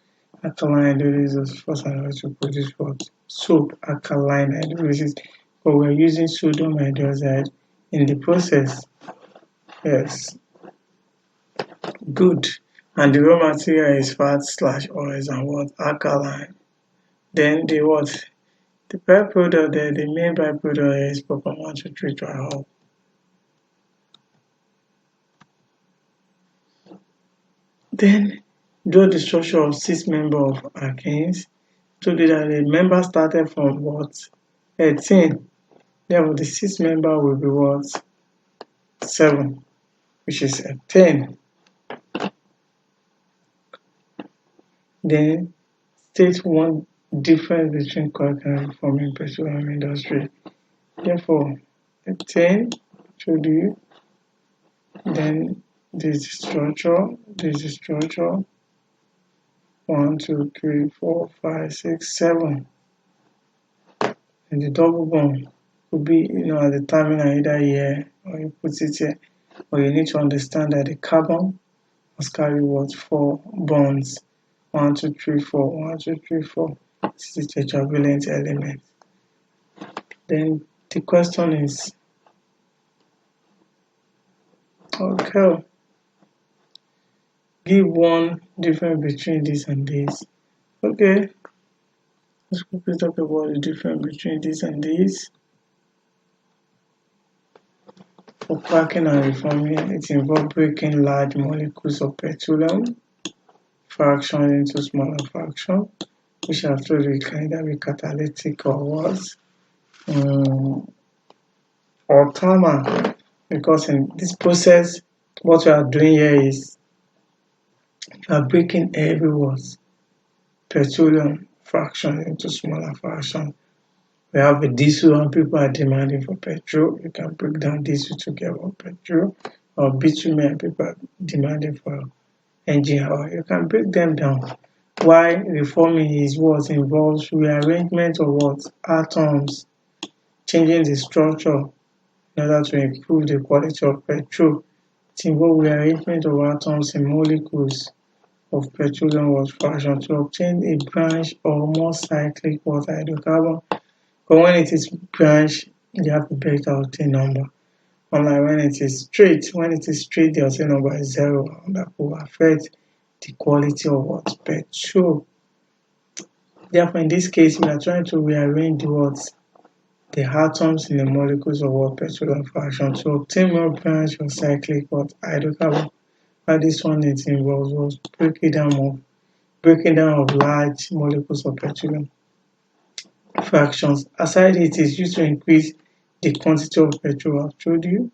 Alkaline hydrolysis of phosphate to produce what? Soap. Alkaline hydrolysis. But we're using sodium hydroxide in the process. Yes. Good. And the raw material is fat/oils and what? Alkaline. Then the what? The byproduct there, the main byproduct is propane 1, 2, 3 triol. Then draw the structure of 6 members of alkanes. So that the member started from what? 18. Therefore, the 6th member will be what? 7, which is 10. Then state one difference between coke and reforming petroleum industry. Therefore, 10 should do. Then this is structure. This is structure. 1, 2, 3, 4, 5, 6, 7. And the double bond could be, at the terminal either here or you put it here. Or you need to understand that the carbon must carry what? 4 bonds. 1, 2, 3, 4. 1, 2, 3, 4. This is the tetravalent element. Then the question is, okay, give one difference between this and this. Okay, let's quickly talk about the difference between this and this. For cracking and reforming, it involves breaking large molecules of petroleum fraction into smaller fractions, which I've told you can either be catalytic or what, or thermal, because in this process, what we are doing here is we are breaking every petroleum fraction into smaller fractions. We have a diesel and people are demanding for petrol. You can break down diesel to get one petrol, or bitumen and people are demanding for engine oil. You can break them down. Why reforming is what involves rearrangement of what? Atoms, changing the structure in order to improve the quality of petrol. It involves rearrangement of atoms in molecules of petroleum fraction to obtain a branch or more cyclic hydrocarbon. But when it is branch, you have a better octane number. Unlike when it is straight, the octane number is 0, and that will affect the quality of what? Petrol. Therefore, in this case, we are trying to rearrange the atoms in the molecules of petroleum fraction to obtain more branch or cyclic hydrocarbon. But this one it involves was breaking down of large molecules of petroleum fractions. Aside it is used to increase the quantity of petrol. I've told you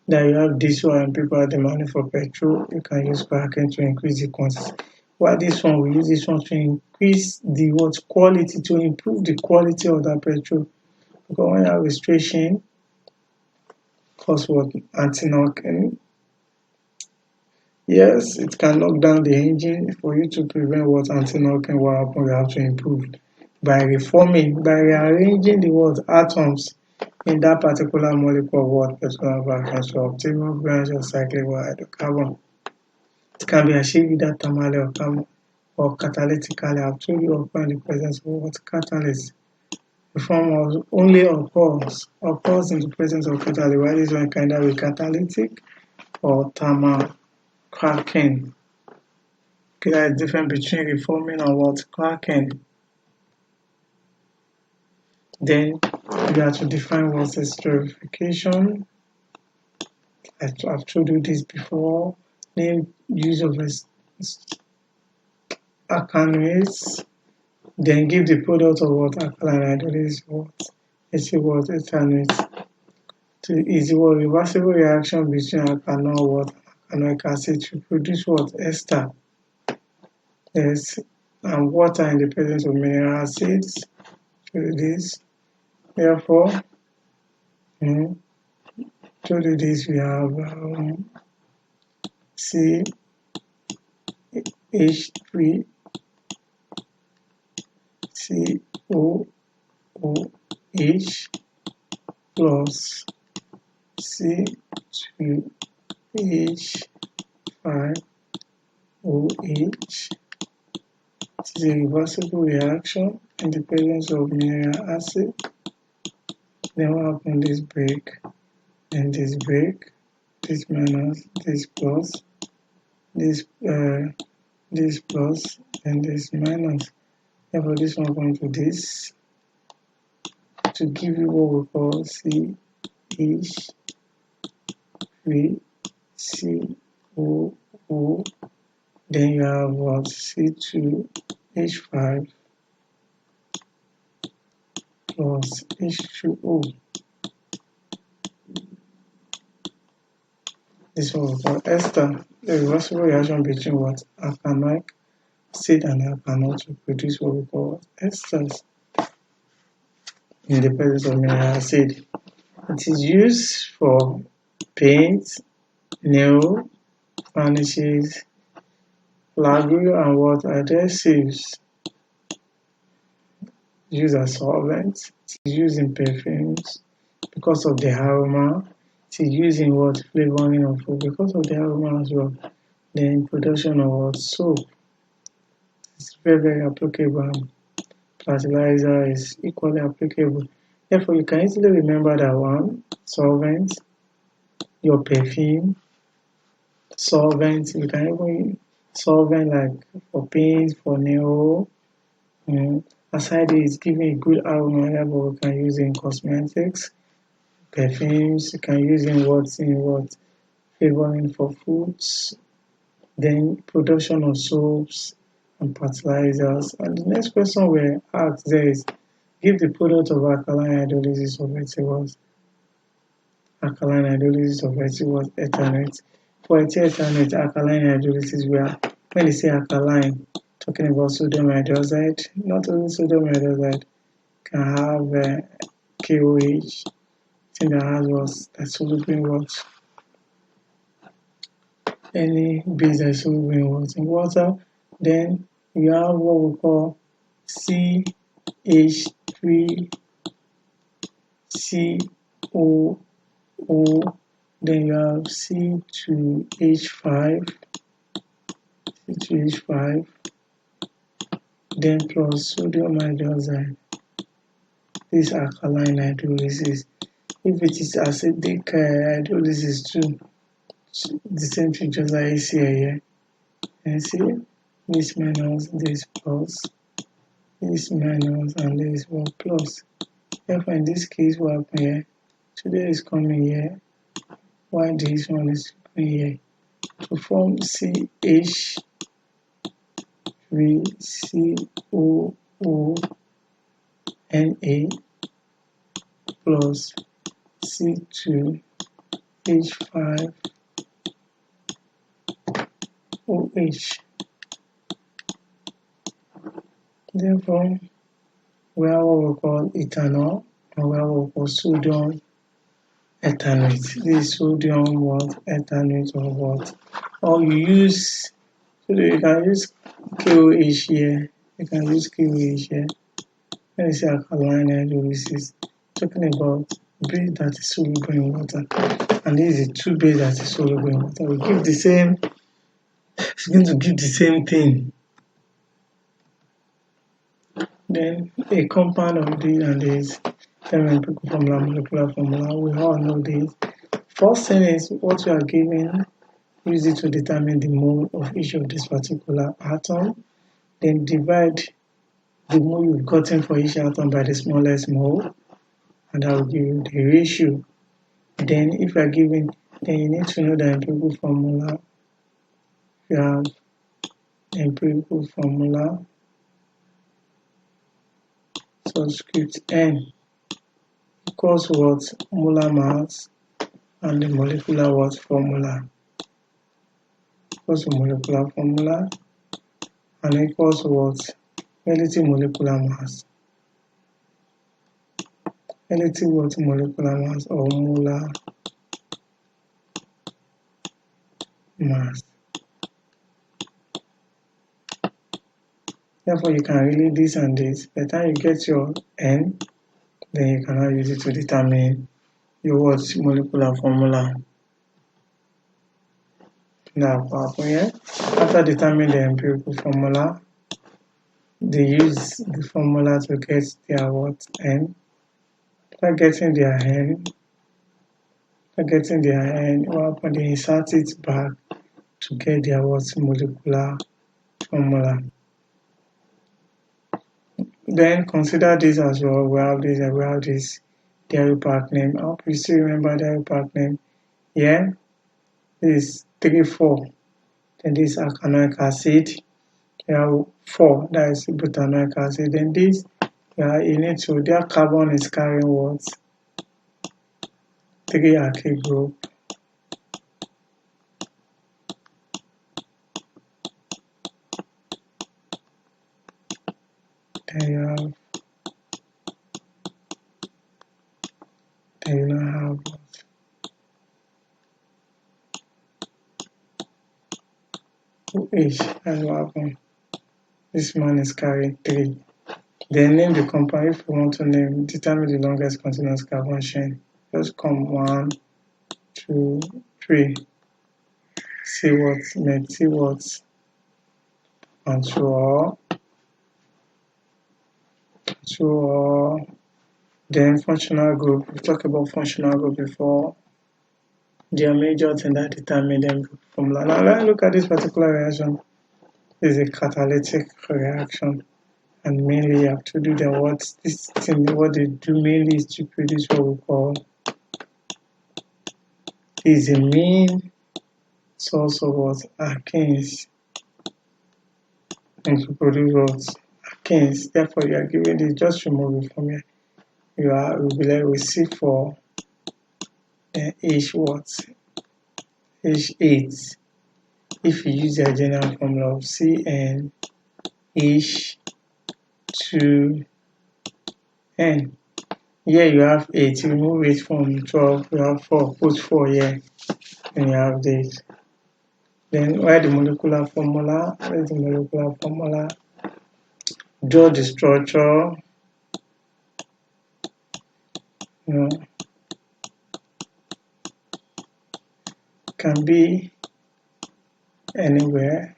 that you have diesel and people are demanding for petrol. You can use cracking to increase the quantity. While this one, we use this one to increase the quality, to improve the quality of that petrol. Because when you have a straight chain, cause anti-knocking. Yes, it can knock down the engine. For you to prevent anti-knocking, what happens, you have to improve by reforming, by rearranging the atoms in that particular molecule of petroleum fraction to obtain more branch or cyclic hydrocarbon. It can be achieved either thermally or catalytically. I've told you in the presence of catalyst. Reform only occurs in the presence of catalyst, while this one can either be catalytic or thermal cracking. Okay, that is different between reforming and what? Cracking. Then we have to define what is esterification. I've told you this before. Then use of alkanoids. Then give the product of what? Alkaline hydrolysis what? It's what? Ethanoate. Is what? Reversible reaction between alkanol what? Alkanoic acid to produce what? Ester. Yes. And water in the presence of mineral acids. To this. Therefore, to do this we have CH3 COOH plus C2H5OH. It is a reversible reaction in the presence of mineral acid. Then what happens? This break, then this break, this minus, this plus, this plus, and this minus. Therefore, this one comes to this to give you what we call CH3COO. Then you have what? C2H5 plus H2O. This is what we call ester, the reversible reaction between what? Alkanoic acid and alkanol to produce what we call esters in the presence of mineral acid. It is used for paint, nail varnishes, flagel, and what? Adhesives. Used as solvents. It is used in perfumes because of the aroma. It is used in what? Flavoring of food because of the aroma as well. Then production of what? Soap. It's very, very applicable. Fertilizer is equally applicable. Therefore, you can easily remember that one. Solvent, your perfume, solvent. You can even solvent like for paint, for nail. Aside it's giving a good aroma, therefore we can use it in cosmetics, perfumes. You can use it in what? Flavoring for foods. Then production of soaps and fertilizers. And the next question we asked there is, give the product of alkaline hydrolysis of ethyl alkaline hydrolysis of ethyl ethanoate. For ethyl ethanoate, alkaline hydrolysis, when they say alkaline, talking about sodium hydroxide. Not only sodium hydroxide, can have KOH, thing that has what? That's soluble in what? Any base that is soluble in what? In water. Then you have what we call CH3COO. Then you have C2H5, then plus sodium hydroxide. This is alkaline hydrolysis. If it is acidic hydrolysis too, the same thing just like you see here. And see, this minus, this plus, this minus, and this one plus. Therefore, in this case, what happens here? Today is coming here, while this one is coming here. To form CH3COONA plus C2H5OH. Therefore, we have what we call ethanol, and we have what we call sodium ethanoate. This is sodium what? Ethanoate or what? Or you use, so you can use KOH here. You can use KOH here. When you say alkaline hydrolysis, talking about base that is soluble in water, and this is a 2 base that is soluble in water. We give the same. It's going to give the same thing. Then a compound of this and this, chemical formula, molecular formula. We all know this. First thing is what you are giving use it to determine the mole of each of this particular atom. Then divide the mole you've gotten for each atom by the smallest mole, and that will give you the ratio. Then if you are given, then you need to know the empirical formula. You have empirical formula subscript N equals what? Molar mass, and the molecular what? Formula equals to molecular formula, and equals what? Relative molecular mass. Relative what? Molecular mass or molar mass. Therefore, you can relate this and this. By the time you get your N, then you can now use it to determine your what? Molecular formula. Now, here, after determining the empirical formula, they use the formula to get their what? N. After getting their N, what happens? They insert it back to get their what? Molecular formula. Then consider this as well. We have this dairy pack name. I hope you still remember dairy pack name. Yeah, this is 3,4. Then this arachidonic acid. You have 4, that is butanoic acid. Then this, you need to, their carbon is carrying what? 3 alkyl group. Then you now have what? OH, that's what happened. This man is carrying 3. Then name the compound. If you want to name, determine the longest continuous carbon chain. Just come 1, 2, 3. See what, and so then functional group. We talked about functional group before. They are major things that determine the formula. Now let's look at this particular reaction. This is a catalytic reaction, and mainly you have to do what they do mainly is to produce what we call, is a main source of what? Alkanes. And to produce what? Alkanes. Therefore, you are given this, just remove it from here. We'll be like, we see for H what? H8. If you use the general formula of CnH2n. Here you have 8. You remove 8 from 12. You have 4. Put 4 here. And you have this. Then write the molecular formula. Where's the molecular formula? Draw the structure. Can be anywhere.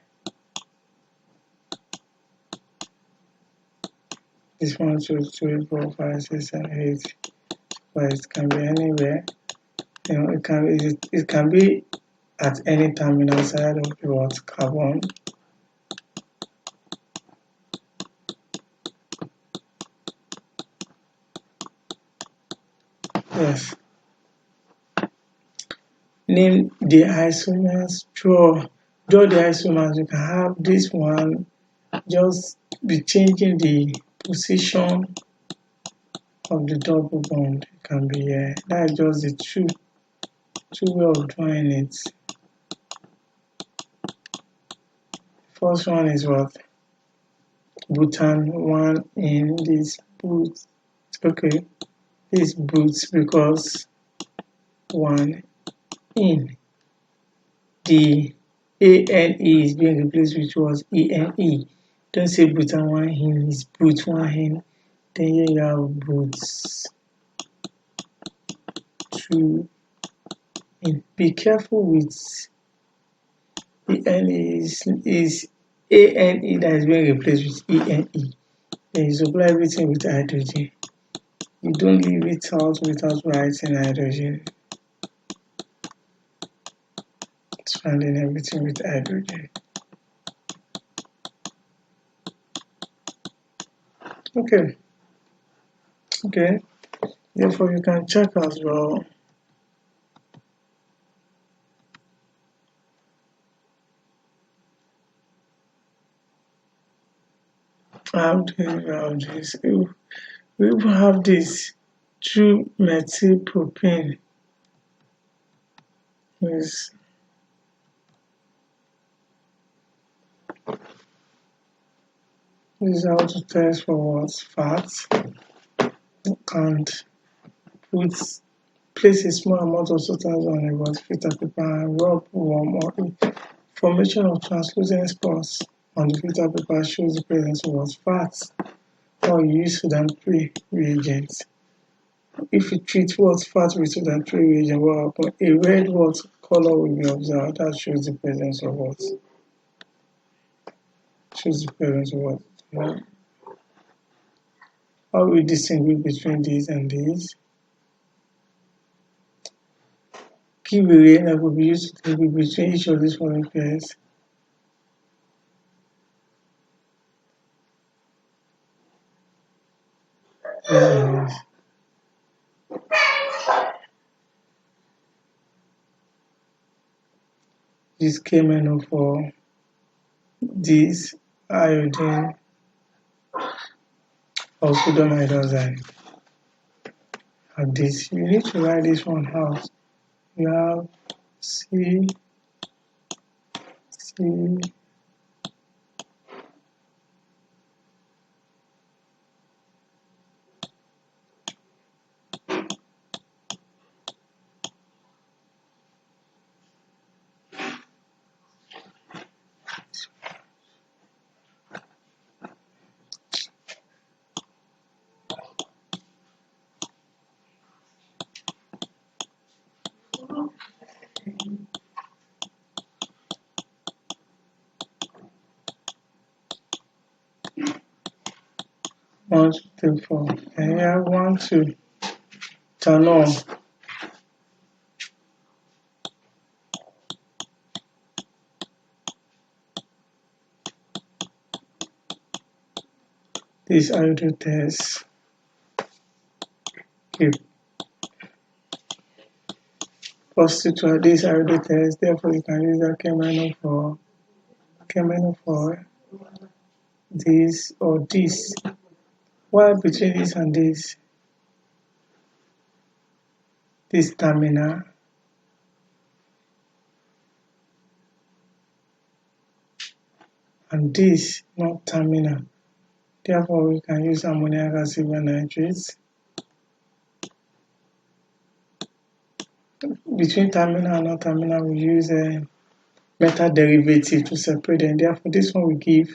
This 1, 2, 3, 4, 5, 6, 7, 8. But it can be anywhere. It can be at any terminal side of the what? Carbon. Yes. Name the isomers. Draw the isomers. You can have this one. Just be changing the position of the double bond. It can be here. That is just the two way of drawing it. First one is what? Butan 1 in this boot. Okay, this boots because 1 in. The ANE is being replaced with what? ENE. Don't say butan 1 in, it's boot 1 in. Then here you have boots 2 in. Be careful with ENE is ANE that is being replaced with ENE. Then you supply everything with hydrogen. You don't leave it out without writing hydrogen. and then everything with hydrogen. Okay. Therefore, you can check as well how do we have this? We will have this 2-methylpropane. This is how to test for what? Fats, and place a small amount of substance on a filter paper and rub warm or formation of translucent spots on the filter paper shows the presence of what? Fats, or use soda and pre reagents. If you treat what? Fat with soda and pre reagent, what happens? A red what? Color will be observed. That shows the presence of what? Shows the presence of what? How we distinguish between these and these? Key variant that could be used to distinguish between each of these following pairs. This KMNO4, this iodine or sodium hydroxide. And this, you need to write this one out. You have C. One, two, three, four. And you have 1, 2. Turn on. This iodine test. Positive to this iodine test. Therefore, you can use that KMNO4, this or this. While between this and this terminal, and this not terminal. Therefore, we can use ammonium and silver nitrates. Between terminal and not terminal, we use a metal derivative to separate them. Therefore, this one will give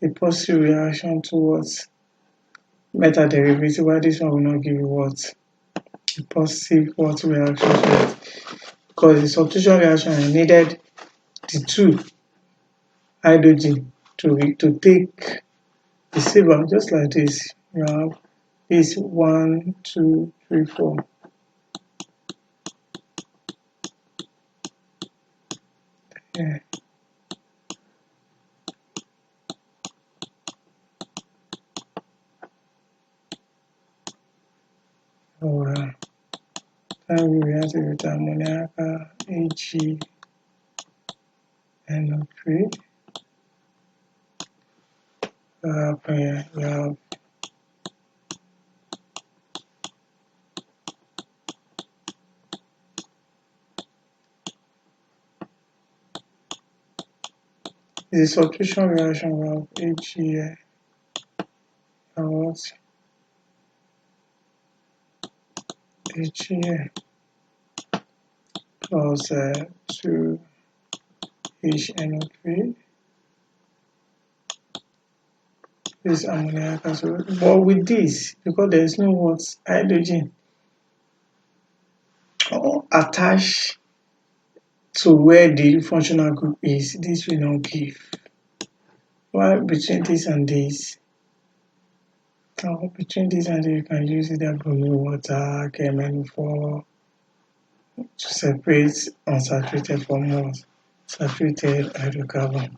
a positive reaction towards metal derivative, while this one will not give you what? A positive reaction to it. Because the substitution reaction needed the 2 hydrogen to take the silver, just like this. You have this 1, 2, 3, 4. Yeah. Then we react with ammonium AgNO3. We have the substitution reaction. We have Ag and what? Ag plus 2HNO3. This ammonium acid. But with this, because there is no what? Hydrogen attached to where the functional group is, this will not give. While between this and this, you can use either blue water, KMNO4, to separate unsaturated from what? Saturated hydrocarbon.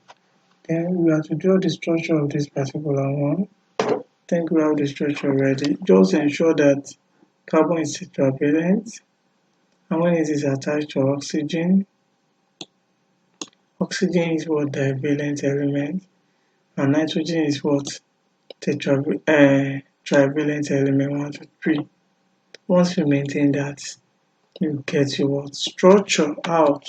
Then we have to draw the structure of this particular one. I think we have the structure ready. Just ensure that carbon is tetravalent, and when it is attached to oxygen, oxygen is what? Divalent element, and nitrogen is what? Trivalent element. 1, 2, 3. Once you maintain that, you get your what? Structure out